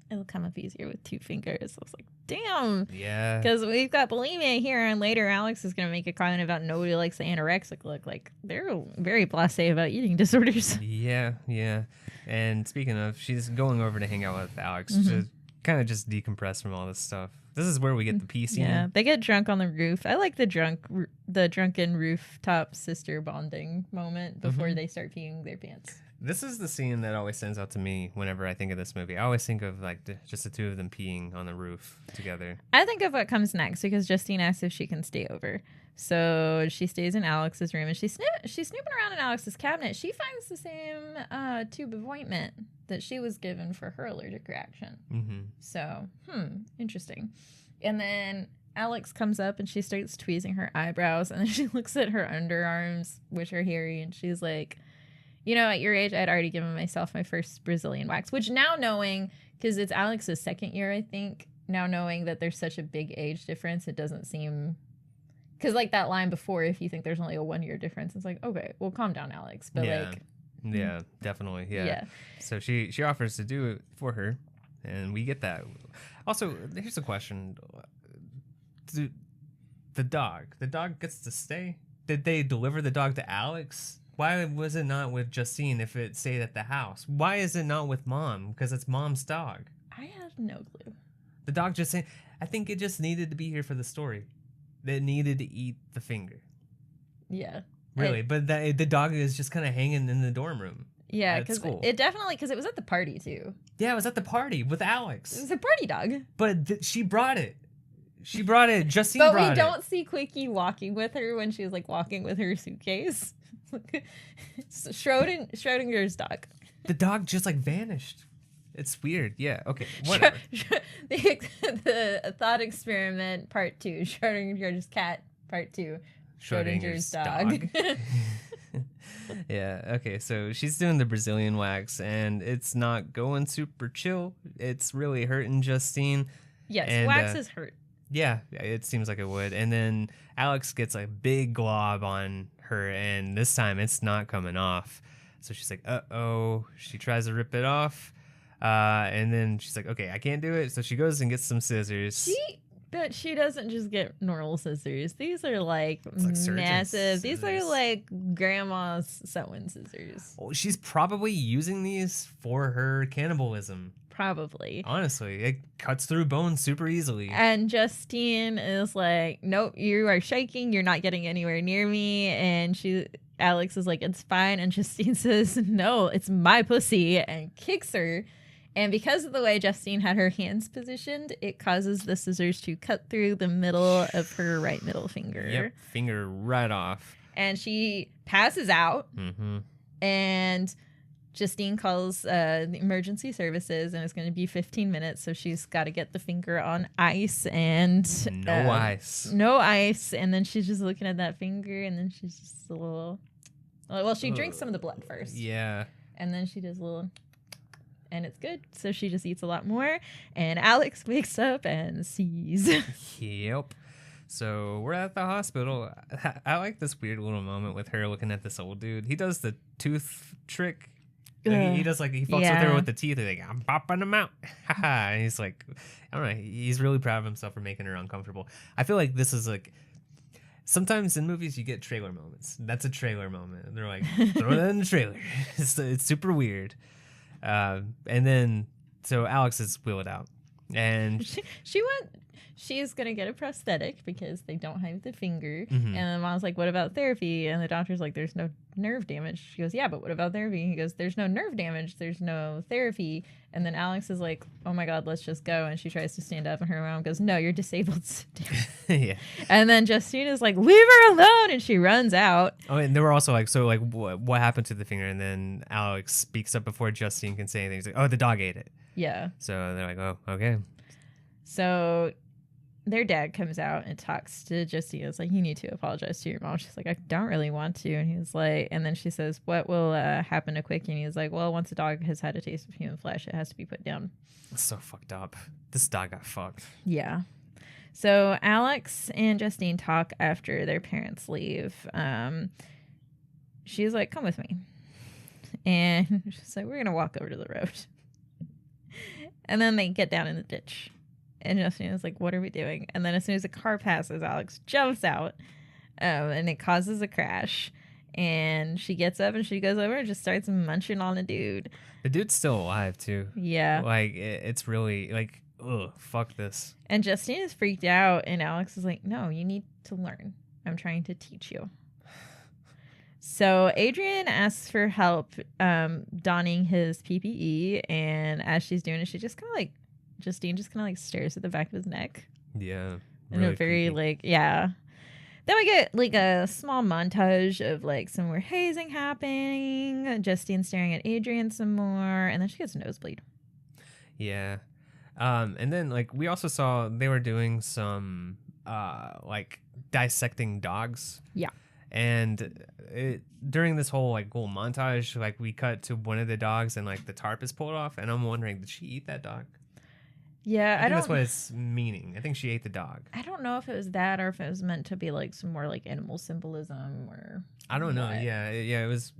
it'll come up easier with 2 fingers. I was like, damn. Yeah. Because we've got bulimia here, and later Alex is going to make a comment about nobody likes the anorexic look. Like, they're very blasé about eating disorders. Yeah. And speaking of, she's going over to hang out with Alex to kind of just decompress from all this stuff. This is where we get the pee scene. Yeah, they get drunk on the roof. I like the drunken rooftop sister bonding moment before they start peeing their pants. This is the scene that always stands out to me whenever I think of this movie. I always think of like just the two of them peeing on the roof together. I think of what comes next because Justine asks if she can stay over. So she stays in Alex's room, and she's snooping around in Alex's cabinet. She finds the same tube of ointment that she was given for her allergic reaction. Mm-hmm. So, interesting. And then Alex comes up and she starts tweezing her eyebrows, and then she looks at her underarms, which are hairy, and she's like, You know, at your age, I'd already given myself my first Brazilian wax, which now knowing, because it's Alex's second year, I think, now knowing that there's such a big age difference, it doesn't seem... Because, like, that line before, if you think there's only a 1 year difference, it's like, okay, well, calm down, Alex. But, like... Yeah, definitely. Yeah. So she offers to do it for her, and we get that. Also, here's a question. The dog gets to stay? Did they deliver the dog to Alex? Why was it not with Justine if it stayed at the house? Why is it not with Mom? Because it's Mom's dog. I have no clue. The dog just saying, I think it just needed to be here for the story. It needed to eat the finger. Yeah. Really, but the dog is just kind of hanging in the dorm room. Yeah, because it was at the party too. Yeah, it was at the party with Alex. It was a party dog. But she brought it. Justine brought it. But we don't see Quickie walking with her when she's like walking with her suitcase. Schrodinger's dog. The dog just like vanished. It's weird. Yeah. Okay. Whatever. The thought experiment part 2. Schrodinger's cat part 2. Schrodinger's dog. Yeah. Okay. So she's doing the Brazilian wax, and it's not going super chill. It's really hurting Justine. Yes, and, wax is hurt. Yeah, it seems like it would. And then Alex gets a big glob on her, and this time it's not coming off. So she's like, uh-oh. She tries to rip it off. And then she's like, okay, I can't do it. So she goes and gets some scissors. But she doesn't just get normal scissors. These are like massive. These are like grandma's sewing scissors. Oh, she's probably using these for her cannibalism. Probably. Honestly, it cuts through bones super easily. And Justine is like, nope, you are shaking. You're not getting anywhere near me. And Alex is like, it's fine. And Justine says, no, it's my pussy, and kicks her. And because of the way Justine had her hands positioned, it causes the scissors to cut through the middle of her right middle finger. Yep, finger right off. And she passes out. Mm-hmm. And Justine calls the emergency services, and it's going to be 15 minutes. So she's got to get the finger on ice and... No ice. No ice. And then she's just looking at that finger, and then she's just a little... Well, she drinks some of the blood first. Yeah. And then she does a little... And it's good. So she just eats a lot more. And Alex wakes up and sees. Yep. So we're at the hospital. I like this weird little moment with her looking at this old dude. He does the tooth trick. He does like, he fucks with her with the teeth. He's like, I'm popping them out. And he's like, I don't know. He's really proud of himself for making her uncomfortable. I feel like this is like, sometimes in movies you get trailer moments. That's a trailer moment. And they're like, throw that in the trailer. It's super weird. And then, so Alex is wheeled out, and she's gonna get a prosthetic because they don't have the finger. Mm-hmm. And the mom's like, what about therapy? And the doctor's like, there's no nerve damage. She goes, yeah, but what about therapy? And he goes, there's no nerve damage, there's no therapy. And then Alex is like, oh my god, let's just go. And she tries to stand up, and her mom goes, no, you're disabled. Yeah. And then Justine is like, leave her alone, and she runs out. Oh, and they were also like, so like, what happened to the finger? And then Alex speaks up before Justine can say anything. He's like, oh, the dog ate it. Yeah. So they're like, oh, okay. So their dad comes out and talks to Justine. It's like, you need to apologize to your mom. She's like, I don't really want to. And he's like, and then she says, what will happen to Quick? And he's like, well, once a dog has had a taste of human flesh, it has to be put down. That's so fucked up. This dog got fucked. Yeah. So Alex and Justine talk after their parents leave. She's like, come with me. And she's like, we're going to walk over to the road. And then they get down in the ditch. And Justine is like, what are we doing? And then as soon as a car passes, Alex jumps out, and it causes a crash. And she gets up and she goes over and just starts munching on the dude. The dude's still alive, too. Yeah. Like, it's really, like, ugh, fuck this. And Justine is freaked out, and Alex is like, no, you need to learn. I'm trying to teach you. So Adrian asks for help donning his PPE, and as she's doing it, she just kind of like, Justine just kind of like stares at the back of his neck. Yeah. In a very like, yeah. Then we get like a small montage of like some more hazing happening, Justine staring at Adrian some more, and then she gets a nosebleed. Yeah. And then like we also saw they were doing some like dissecting dogs. Yeah. And during this whole whole montage, we cut to one of the dogs and the tarp is pulled off, and I'm wondering, did she eat that dog? Yeah, I think that's what it's meaning. I think she ate the dog. I don't know if it was that or if it was meant to be some more animal symbolism or. I don't know. Yeah, it was.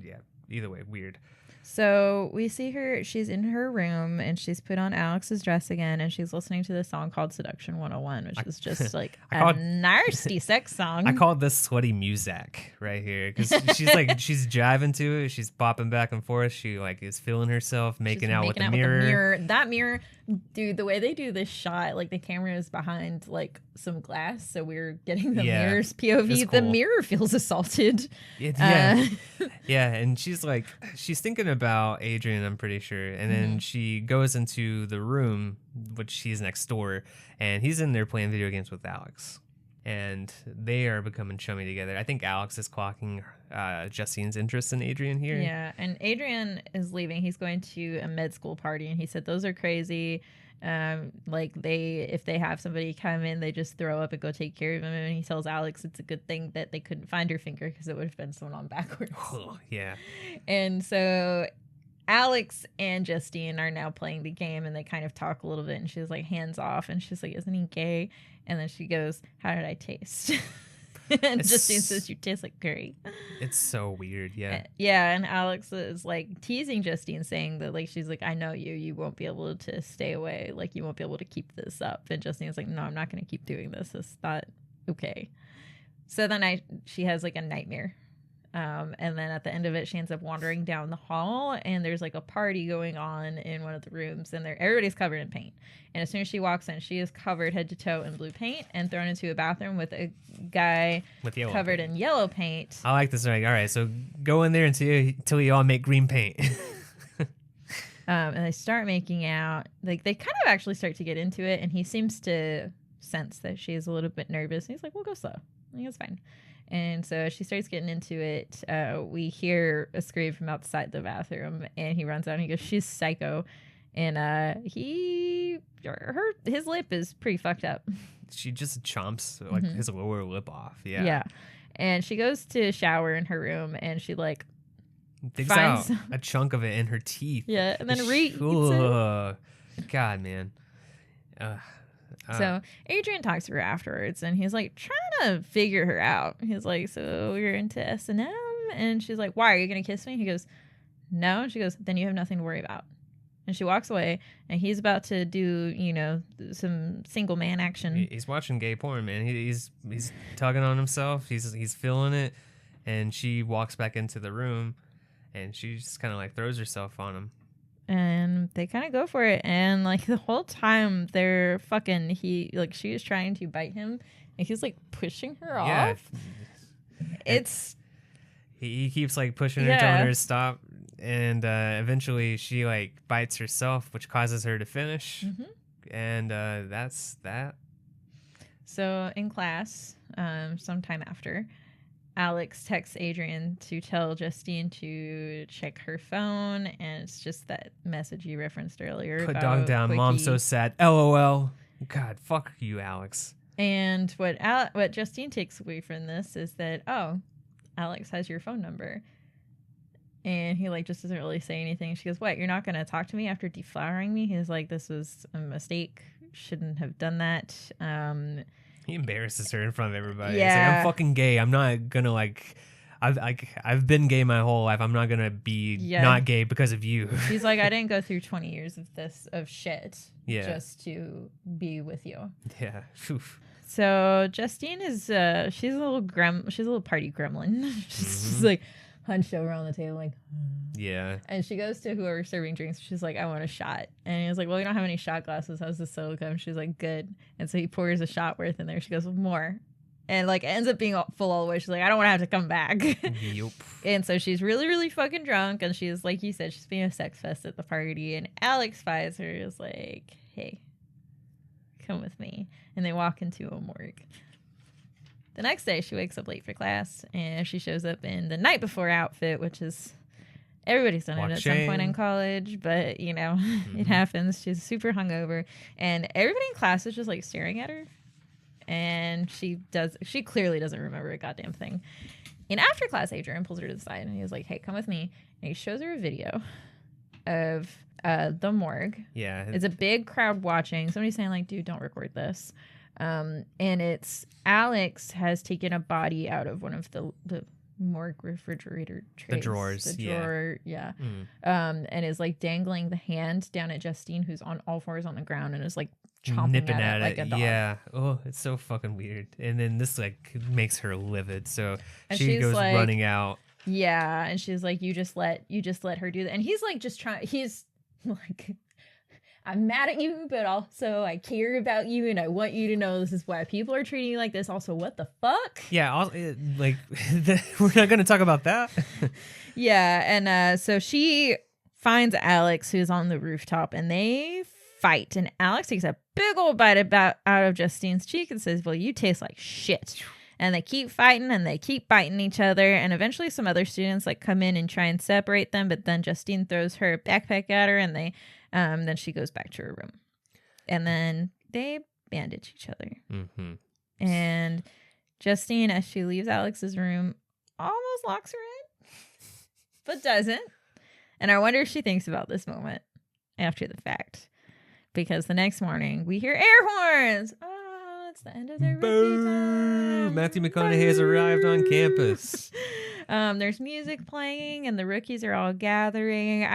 Yeah, either way, weird. So we see her, she's in her room and she's put on Alex's dress again and she's listening to this song called Seduction 101, which is just a nasty sex song. I call this sweaty music right here because she's she's jiving to it. She's popping back and forth. She is feeling herself, making out with the mirror. That mirror, dude, the way they do this shot, the camera is behind some glass. So we're getting the mirror's POV. Cool. The mirror feels assaulted. Yeah. And she's thinking about Adrian, I'm pretty sure. And then she goes into the room, which she's next door, and he's in there playing video games with Alex. And they are becoming chummy together. I think Alex is clocking Justine's interest in Adrian here. Yeah, and Adrian is leaving. He's going to a med school party, and he said those are crazy. If they have somebody come in, they just throw up and go take care of him. And he tells Alex it's a good thing that they couldn't find her finger because it would have been sewn on backwards. Oh, yeah. And so Alex and Justine are now playing the game, and they kind of talk a little bit, and she's hands off, and she's like, isn't he gay? And then she goes, how did I taste? And Justine says, you taste like curry. It's so weird. Yeah. Yeah. And Alex is teasing Justine, saying that she's like, I know you won't be able to stay away. You won't be able to keep this up. And Justine's like, no, I'm not going to keep doing this. It's not okay. So then she has a nightmare. And then at the end of it, she ends up wandering down the hall, and there's a party going on in one of the rooms, and everybody's covered in paint. And as soon as she walks in, she is covered head to toe in blue paint and thrown into a bathroom with a guy with covered in yellow paint. I like this. All right, so go in there until you all make green paint. And they start making out. They kind of actually start to get into it, and he seems to sense that she's a little bit nervous. And he's like, we'll go slow. I think it's fine. And so she starts getting into it. We hear a scream from outside the bathroom, and he runs out and he goes, she's psycho. And his lip is pretty fucked up. She just chomps his lower lip off. Yeah. Yeah. And she goes to shower in her room, and she digs out a chunk of it in her teeth. Yeah. And then eats it. God, man. So Adrian talks to her afterwards, and he's trying to figure her out. He's like, so you're into S&M? And she's like, why, are you going to kiss me? He goes, no. And she goes, then you have nothing to worry about. And she walks away, and he's about to do, some single man action. He's watching gay porn, man. He's tugging on himself. He's feeling it. And she walks back into the room, and she just kind of throws herself on him. And they kind of go for it, and the whole time they're fucking, she is trying to bite him, and he's pushing her off. It's he keeps pushing her, telling her to stop, and eventually she bites herself, which causes her to finish. And that's that. So in class, sometime after, Alex texts Adrian to tell Justine to check her phone, and it's just that message you referenced earlier. Put dog down, Quickie. Mom's so sad. LOL. God, fuck you, Alex. And what Justine takes away from this is that, Alex has your phone number. And he just doesn't really say anything. She goes, what, you're not going to talk to me after deflowering me? He's like, this was a mistake. Shouldn't have done that. He embarrasses her in front of everybody. Yeah. He's I'm fucking gay. I'm not gonna I've been gay my whole life. I'm not gonna be not gay because of you. He's like, I didn't go through 20 years of shit just to be with you. Yeah. Oof. So Justine is she's a little party gremlin. She's hunched over on the table yeah. And she goes to whoever's serving drinks. She's like, I want a shot. And he's like, well, you don't have any shot glasses. How's the soda come? She's like, good. And so he pours a shot worth in there. She goes, more. And it ends up being full all the way. She's like, I don't want to have to come back. Yep. And so she's really, really fucking drunk. And she's, like you said, she's being a sex fest at the party. And Alex finds her, is like, hey, come with me. And they walk into a morgue. The next day, she wakes up late for class, and she shows up in the night before outfit, which is, everybody's done it at some point in college, but, it happens. She's super hungover, and everybody in class is just, staring at her, and she clearly doesn't remember a goddamn thing. And after class, Adrian pulls her to the side and he's like, hey, come with me. And he shows her a video of the morgue. Yeah. It's a big crowd watching. Somebody's saying, like, dude, don't record this. And it's Alex has taken a body out of one of the morgue refrigerator trays. The drawers. The drawer, yeah. And is like dangling the hand down at Justine, who's on all fours on the ground and is like nipping at it like a dog. Yeah. Oh, it's so fucking weird. And then this like makes her livid. So and she goes like, running out. Yeah, and she's like, you just let her do that. And he's like he's like, I'm mad at you, but also I care about you and I want you to know this is why people are treating you like this. Also, what the fuck? Yeah, like we're not going to talk about that. Yeah, and so she finds Alex, who's on the rooftop, and they fight. And Alex takes a big old bite out of Justine's cheek and says, well, you taste like shit. And they keep fighting and they keep biting each other. And eventually some other students like come in and try and separate them. But then Justine throws her backpack at her and then she goes back to her room. And then they bandage each other. Mm-hmm. And Justine, as she leaves Alex's room, almost locks her in, but doesn't. And I wonder if she thinks about this moment after the fact. Because the next morning, we hear air horns. Oh, it's the end of their rookie time. Matthew McConaughey has arrived on campus. There's music playing, and the rookies are all gathering.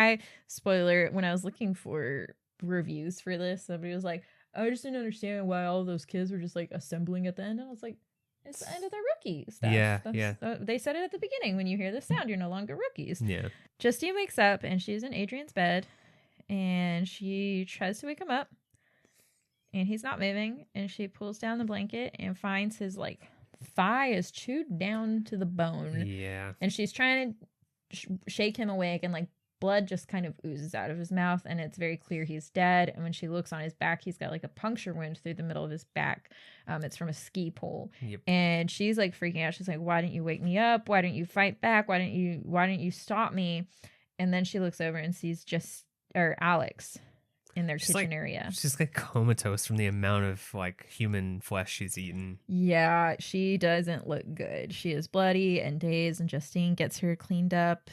Spoiler, when I was looking for reviews for this, somebody was like, I just didn't understand why all those kids were just like assembling at the end. And I was like, it's the end of their rookie stuff. Yeah. They said it at the beginning. When you hear the sound, you're no longer rookies. Yeah. Justine wakes up, and she's in Adrian's bed. And she tries to wake him up, and he's not moving. And she pulls down the blanket and finds his like thigh is chewed down to the bone. Yeah. And she's trying to shake him awake, and like blood just kind of oozes out of his mouth, and it's very clear he's dead. And when she looks on his back, he's got like a puncture wound through the middle of his back. It's from a ski pole. Yep. And she's like freaking out. She's like, why didn't you wake me up? Why didn't you fight back? Why didn't you stop me? And then she looks over and sees Alex in their kitchen area. She's like comatose from the amount of like human flesh she's eaten. Yeah, she doesn't look good. She is bloody and dazed, and Justine gets her cleaned up.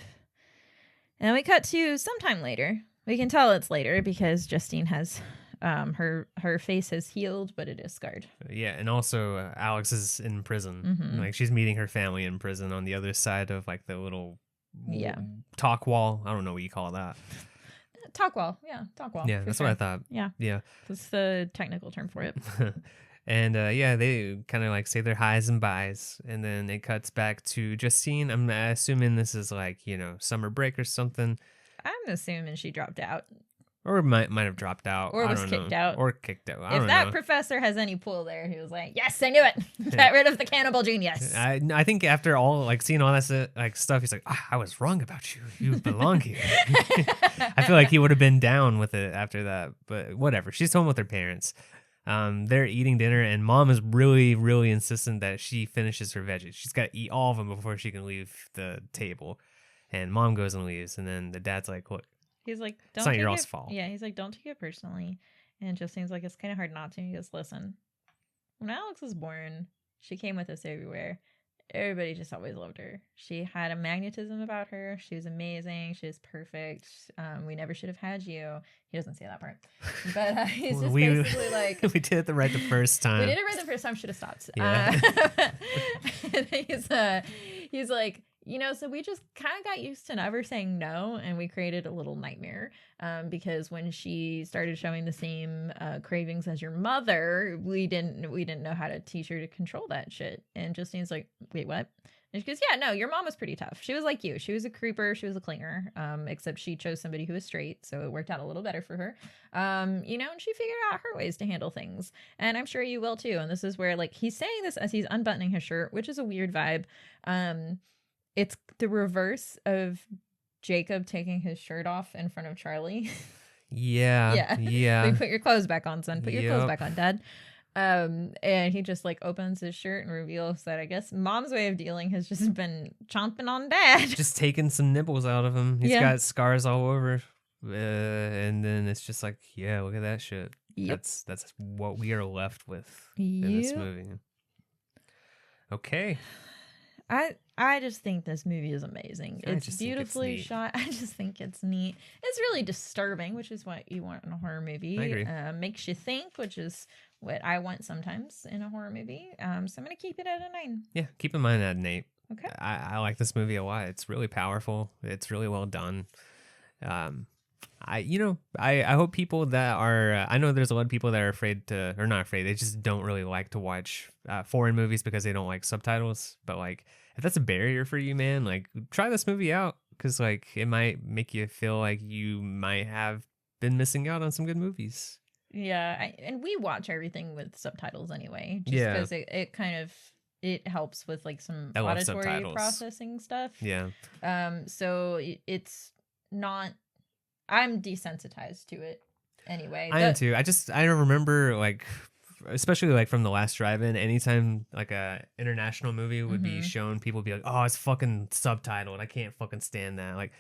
And we cut to sometime later. We can tell it's later because Justine has her face has healed, but it is scarred. Yeah, and also Alex is in prison. Mm-hmm. Like she's meeting her family in prison on the other side of like the little talk wall. I don't know what you call that. Talk wall. Yeah, talk wall. Yeah, that's what I thought. Yeah. That's the technical term for it. And they kind of like say their highs and byes, and then it cuts back to Justine. I'm assuming this is like, summer break or something. I'm assuming she dropped out. Or might have dropped out. Or was kicked out. Or kicked out. If that professor has any pull there, he was like, yes, I knew it. Get rid of the cannibal genius. I think after all, like seeing all that like stuff, he's like, I was wrong about you. You belong here. I feel like he would have been down with it after that. But whatever. She's home with her parents. They're eating dinner, and mom is really, really insistent that she finishes her veggies. She's got to eat all of them before she can leave the table. And mom goes and leaves. And then the dad's like, look. He's like, it's not your all's fault. Yeah, he's like, don't take it personally. And Justine's like, it's kind of hard not to. He goes, listen, when Alex was born, she came with us everywhere. Everybody just always loved her. She had a magnetism about her. She was amazing. She was perfect. We never should have had you. He doesn't say that part. But he's just basically like... we did it right the first time. We did it right the first time. Should have stopped. Yeah. He's like... so we just kind of got used to never saying no, and we created a little nightmare because when she started showing the same cravings as your mother, we didn't know how to teach her to control that shit. And Justine's like, wait, what? And she goes, yeah, no, your mom was pretty tough. She was like you. She was a creeper. She was a clinger, except she chose somebody who was straight, so it worked out a little better for her. And she figured out her ways to handle things. And I'm sure you will too. And this is where, like, he's saying this as he's unbuttoning his shirt, which is a weird vibe. It's the reverse of Jacob taking his shirt off in front of Charlie. Yeah. Like, put your clothes back on, son. Put your clothes back on, Dad. And he just like opens his shirt and reveals that I guess mom's way of dealing has just been chomping on Dad. Just taking some nibbles out of him. He's got scars all over. And then it's just like, yeah, look at that shit. Yep. That's what we are left with in this movie. Okay. I just think this movie is amazing. It's beautifully shot. I just think it's neat. It's really disturbing, which is what you want in a horror movie. I agree. Makes you think, which is what I want sometimes in a horror movie. So I'm going to keep it at a 9. Yeah, keep in mind at an 8. Okay. I like this movie a lot. It's really powerful. It's really well done. I hope people that are, I know there's a lot of people that are afraid to, or not afraid, they just don't really like to watch foreign movies because they don't like subtitles. But like, if that's a barrier for you, man, like try this movie out, because like it might make you feel like you might have been missing out on some good movies. Yeah, and we watch everything with subtitles anyway, just because it kind of, it helps with like some auditory processing stuff. Yeah. So it's not, I'm desensitized to it anyway. I am too. I remember, like, especially like from the last drive-in, anytime like a international movie would be shown, people would be like, oh, it's fucking subtitled, I can't fucking stand that. Like,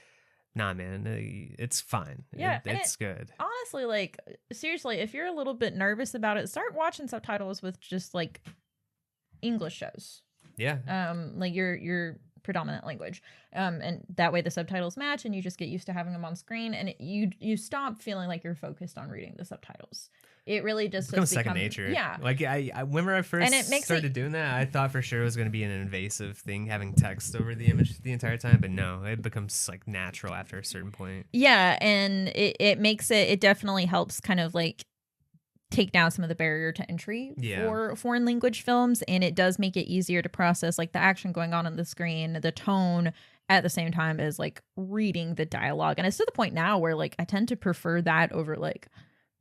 nah, man, it's fine. Yeah, it's good. Honestly, like, seriously, if you're a little bit nervous about it, start watching subtitles with just like English shows. Yeah. Like your predominant language, and that way the subtitles match, and you just get used to having them on screen, and you stop feeling like you're focused on reading the subtitles. It really just becomes second nature. Yeah. Like I whenever I first started doing that, I thought for sure it was going to be an invasive thing, having text over the image the entire time, but no, it becomes like natural after a certain point. Yeah, and it makes it definitely helps kind of like take down some of the barrier to entry for foreign language films, and it does make it easier to process like the action going on the screen, the tone, at the same time as like reading the dialogue. And it's to the point now where like I tend to prefer that over like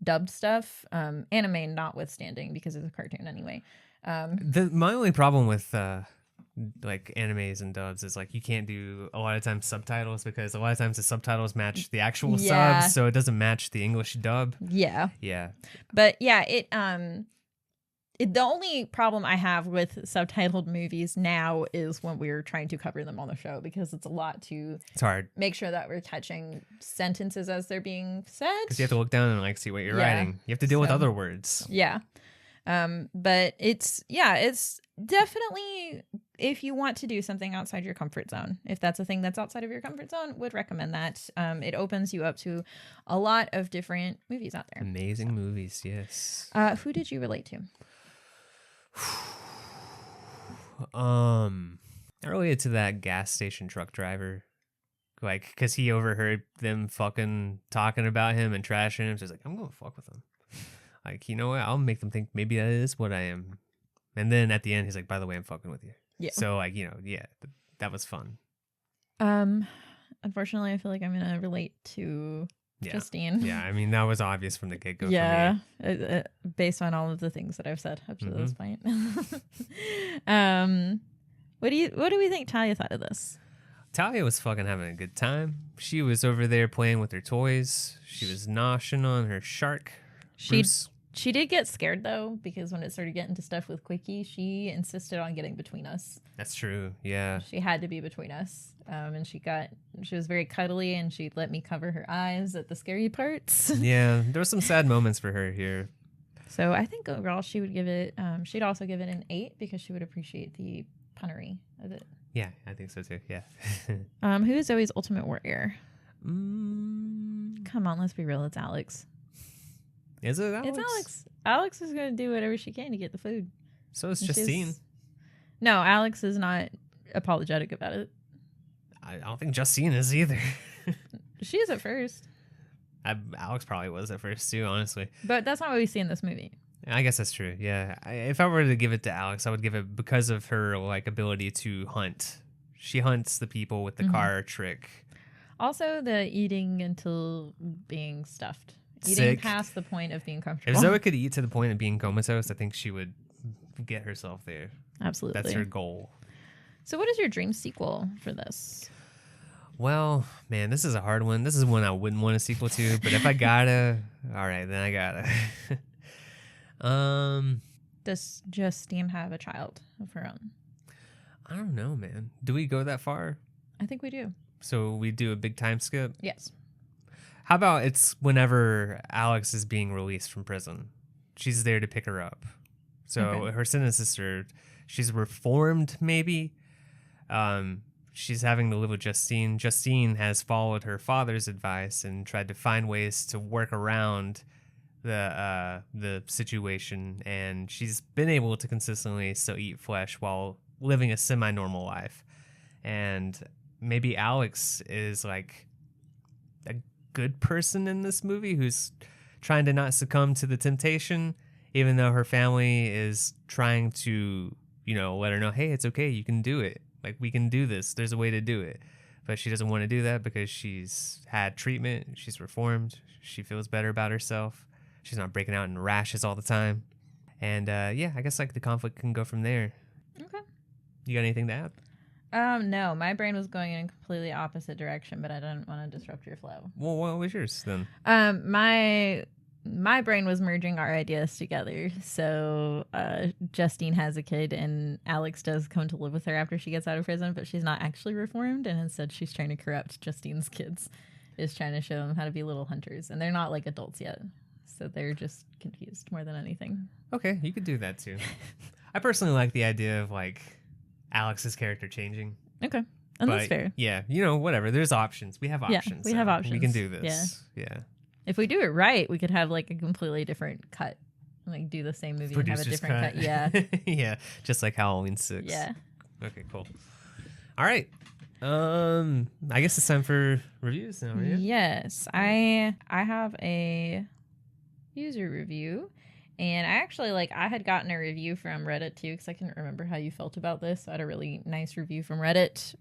dubbed stuff, anime notwithstanding, because it's a cartoon anyway. My only problem with like animes and dubs is like you can't do a lot of times subtitles, because a lot of times the subtitles match the actual subs, so it doesn't match the English dub. Yeah. But yeah, the only problem I have with subtitled movies now is when we're trying to cover them on the show, because it's a lot to, it's hard, make sure that we're catching sentences as they're being said, because you have to look down and like see what you're writing. You have to deal with other words. But it's definitely, if you want to do something outside your comfort zone, if that's a thing that's outside of your comfort zone, would recommend that. It opens you up to a lot of different movies out there. Amazing movies, yes. Who did you relate to? I related to that gas station truck driver, like, because he overheard them fucking talking about him and trashing him, so he's like, I'm gonna fuck with him. Like, you know what, I'll make them think maybe that is what I am. And then at the end he's like, by the way, I'm fucking with you. Yeah. So like, you know, that was fun. Unfortunately I feel like I'm gonna relate to Justine. Yeah, I mean, that was obvious from the get-go. Yeah, for me. Based on all of the things that I've said up to this point. What do we think Talia thought of this? Talia was fucking having a good time. She was over there playing with her toys. She was noshing on her shark. She did get scared though, because when it started getting to stuff with Quickie, she insisted on getting between us. That's true. Yeah. She had to be between us. And she was very cuddly, and she let me cover her eyes at the scary parts. Yeah, there were some sad moments for her here. So I think overall she would give it, she'd also give it an 8, because she would appreciate the punnery of it. Yeah, I think so too. Yeah. Who is Zoe's ultimate warrior? Come on, let's be real. It's Alex. Is it Alex? It's Alex. Alex is going to do whatever she can to get the food. So is Justine. No, Alex is not apologetic about it. I don't think Justine is either. She is at first. Alex probably was at first too, honestly. But that's not what we see in this movie. I guess that's true. Yeah. If I were to give it to Alex, I would give it because of her like ability to hunt. She hunts the people with the car trick. Also, the eating until being stuffed. Eating past the point of being comfortable. If Zoe could eat to the point of being comatose, I think she would get herself there. Absolutely. That's her goal. So what is your dream sequel for this? Well, man, this is a hard one. This is one I wouldn't want a sequel to, but if I gotta, all right, then I gotta. Does Justine have a child of her own? I don't know, man. Do we go that far? I think we do. So we do a big time skip? Yes. How about it's whenever Alex is being released from prison? She's there to pick her up. So her sentence is served. She's reformed, maybe. she's having to live with Justine. Justine has followed her father's advice and tried to find ways to work around the situation, and she's been able to consistently still eat flesh while living a semi-normal life. And maybe Alex is like a good person in this movie who's trying to not succumb to the temptation, even though her family is trying to, let her know, hey, it's okay, you can do it. Like, we can do this. There's a way to do it. But she doesn't want to do that because she's had treatment. She's reformed. She feels better about herself. She's not breaking out in rashes all the time. And I guess like the conflict can go from there. Okay. You got anything to add? No, my brain was going in a completely opposite direction, but I didn't want to disrupt your flow. Well, what was yours then? My brain was merging our ideas together. So Justine has a kid, and Alex does come to live with her after she gets out of prison, but she's not actually reformed, and instead she's trying to corrupt Justine's kids. Is trying to show them how to be little hunters, and they're not like adults yet, so they're just confused more than anything. Okay, you could do that too. I personally like the idea of like Alex's character changing. Okay. And that's fair. Yeah, whatever. There's options. We have options. Yeah, we have options. We can do this. Yeah. If we do it right, we could have like a completely different cut. Like do the same movie and have a different cut. Yeah. Yeah. Just like Halloween 6. Yeah. Okay, cool. All right. I guess it's time for reviews now, right? Yes. I have a user review. And I had gotten a review from Reddit too, because I couldn't remember how you felt about this. So I had a really nice review from Reddit,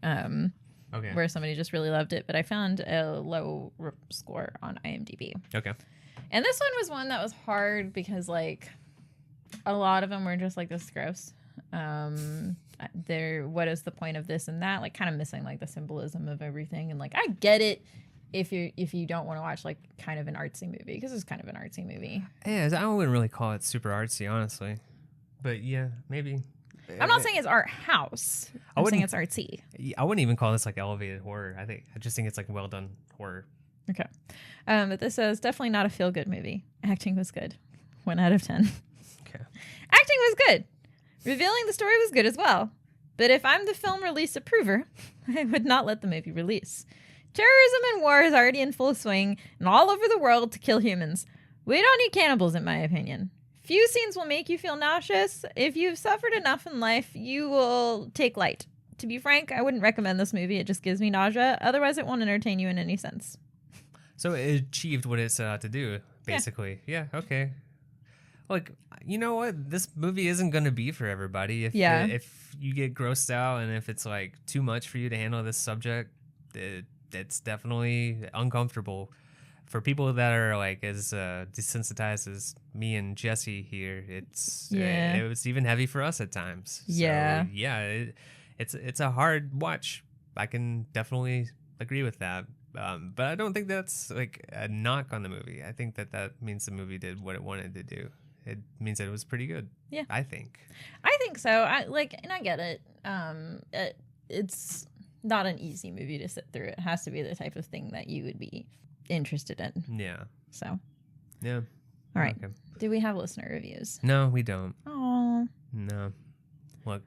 where somebody just really loved it. But I found a low score on IMDb. Okay. And this one was one that was hard because like a lot of them were just like, this is gross. What is the point of this and that? Like kind of missing like the symbolism of everything. And like I get it. If you don't want to watch like kind of an artsy movie, because it's kind of an artsy movie. Yeah, I wouldn't really call it super artsy, honestly. But yeah, maybe. I'm not saying it's art house. I'm saying it's artsy. I wouldn't even call this like elevated horror. I just think it's like well done horror. Okay. But this is definitely not a feel good movie. Acting was good. 1 out of 10. Okay. Acting was good. Revealing the story was good as well. But if I'm the film release approver, I would not let the movie release. Terrorism and war is already in full swing and all over the world to kill humans. We don't need cannibals, in my opinion. Few scenes will make you feel nauseous. If you've suffered enough in life, you will take light. To be frank, I wouldn't recommend this movie. It just gives me nausea. Otherwise, it won't entertain you in any sense. So it achieved what it set out to do, basically. Yeah, okay. Like, you know what? This movie isn't going to be for everybody. If you get grossed out and if it's like too much for you to handle this subject, it's definitely uncomfortable. For people that are like as desensitized as me and Jesse here, it was even heavy for us at times. Yeah. So, it's a hard watch. I can definitely agree with that. But I don't think that's like a knock on the movie. I think that means the movie did what it wanted to do. It means that it was pretty good. Yeah, I think so. I get it. It's not an easy movie to sit through. It has to be the type of thing that you would be interested in. Yeah. So. Yeah. All right. Okay. Do we have listener reviews? No, we don't. Oh. No. Look.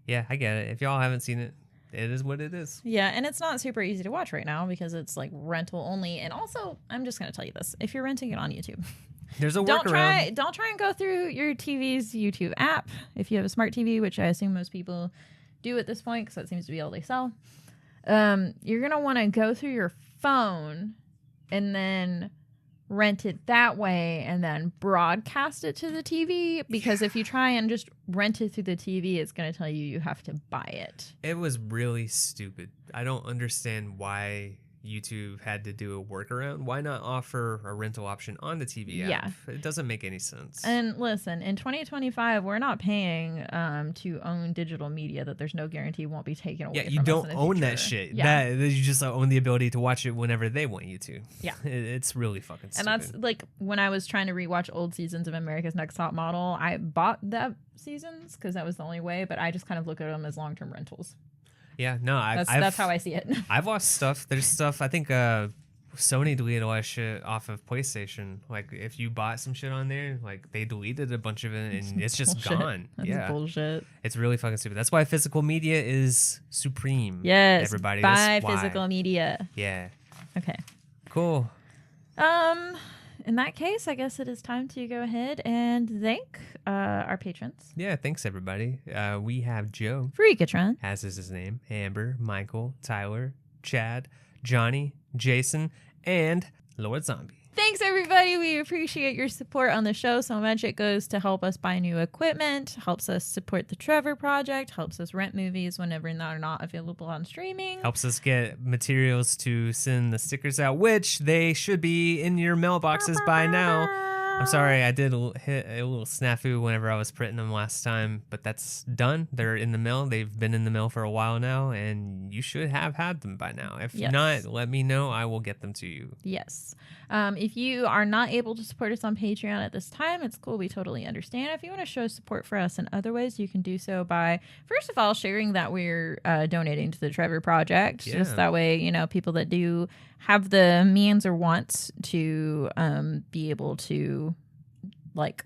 Yeah, I get it. If y'all haven't seen it, it is what it is. Yeah, and it's not super easy to watch right now because it's like rental only. And also, I'm just going to tell you this: if you're renting it on YouTube, there's a workaround. Don't try and go through your TV's YouTube app if you have a smart TV, which I assume most people do at this point because that seems to be all they sell. You're gonna want to go through your phone and then rent it that way and then broadcast it to the TV, because if you try and just rent it through the TV, it's going to tell you have to buy it. It was really stupid. I don't understand why YouTube had to do a workaround. Why not offer a rental option on the TV app? Yeah. It doesn't make any sense. And listen, in 2025, we're not paying to own digital media that there's no guarantee won't be taken away. Yeah, you don't own that shit. Yeah. That you just own the ability to watch it whenever they want you to. Yeah. It's really fucking stupid. And that's like when I was trying to rewatch old seasons of America's Next Top Model, I bought that seasons because that was the only way, but I just kind of look at them as long-term rentals. Yeah, no, that's how I see it. I've watched stuff. There's stuff. I think Sony deleted a lot of shit off of PlayStation. Like, if you bought some shit on there, like, they deleted a bunch of it, and it's just bullshit. gone. That's bullshit. It's really fucking stupid. That's why physical media is supreme. Yes, everybody. buy physical media. Yeah. Okay. Cool. In that case, I guess it is time to go ahead and thank our patrons. Yeah, thanks everybody. We have Joe, Freakatron, as is his name, Amber, Michael, Tyler, Chad, Johnny, Jason, and Lord Zombie. Thanks, everybody. We appreciate your support on the show so much. It goes to help us buy new equipment, helps us support the Trevor Project, helps us rent movies whenever they're not available on streaming. Helps us get materials to send the stickers out, which they should be in your mailboxes by now. I'm sorry, I did hit a little snafu whenever I was printing them last time, but that's done. They're in the mail. They've been in the mail for a while now, and you should have had them by now. If not, let me know. I will get them to you. Yes. If you are not able to support us on Patreon at this time, it's cool. We totally understand. If you want to show support for us in other ways, you can do so by, first of all, sharing that we're donating to the Trevor Project. Yeah. Just that way, you know, people that do have the means or wants to be able to, like,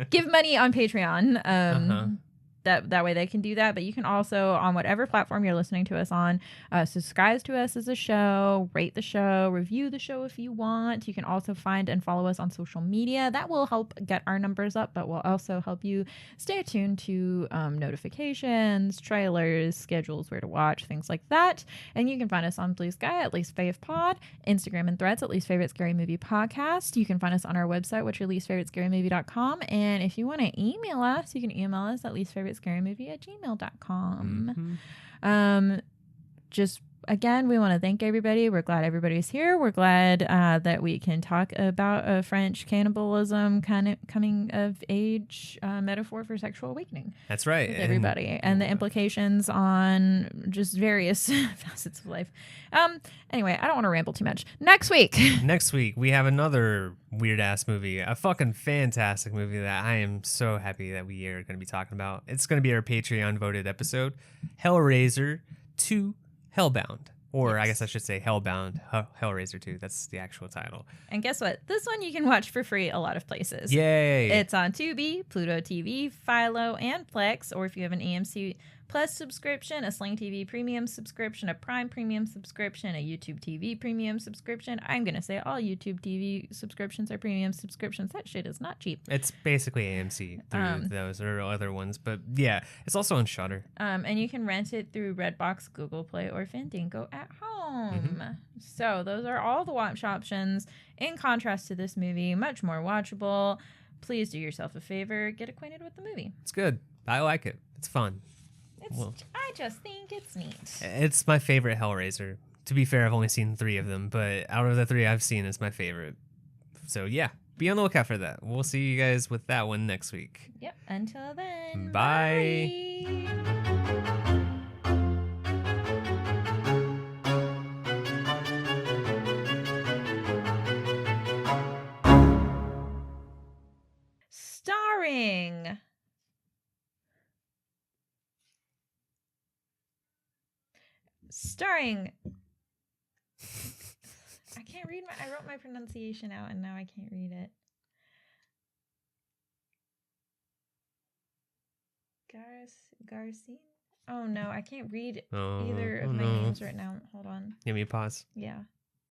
give money on Patreon. That way they can do that. But you can also, on whatever platform you're listening to us on, subscribe to us as a show, rate the show, review the show if you want. You can also find and follow us on social media. That will help get our numbers up, but will also help you stay attuned to notifications, trailers, schedules, where to watch, things like that. And you can find us on Blue Sky at Least Fave Pod, Instagram and Threads at Least Favorite Scary Movie Podcast. You can find us on our website, which is leastfavoritescarymovie.com. And if you want to email us, you can email us at leastfavoritescarymovie@gmail.com. Just again, we want to thank everybody. We're glad everybody's here. We're glad that we can talk about a French cannibalism kind of coming of age metaphor for sexual awakening. That's right. With everybody. And the implications on just various facets of life. Anyway, I don't want to ramble too much. Next week, we have another weird ass movie, a fucking fantastic movie that I am so happy that we are going to be talking about. It's going to be our Patreon voted episode, Hellraiser 2 Hellbound. Or I guess I should say Hellbound, Hellraiser 2. That's the actual title. And guess what? This one you can watch for free a lot of places. Yay! It's on Tubi, Pluto TV, Philo, and Plex. Or if you have an AMC Plus subscription, a Sling TV Premium subscription, a Prime Premium subscription, a YouTube TV Premium subscription. I'm going to say all YouTube TV subscriptions are premium subscriptions. That shit is not cheap. It's basically AMC through those or other ones. But yeah, it's also on Shudder. And you can rent it through Redbox, Google Play, or Fandango at home. So those are all the watch options. In contrast to this movie, much more watchable. Please do yourself a favor. Get acquainted with the movie. It's good. I like it. It's fun. I just think it's neat. It's my favorite Hellraiser. To be fair, I've only seen 3 of them, but out of the 3 I've seen, it's my favorite. So yeah, be on the lookout for that. We'll see you guys with that one next week. Yep. Until then. Bye. Starring. I can't read I wrote my pronunciation out and now I can't read it. Garcine? Oh no, I can't read either of my names right now. Hold on. Give me a pause. Yeah.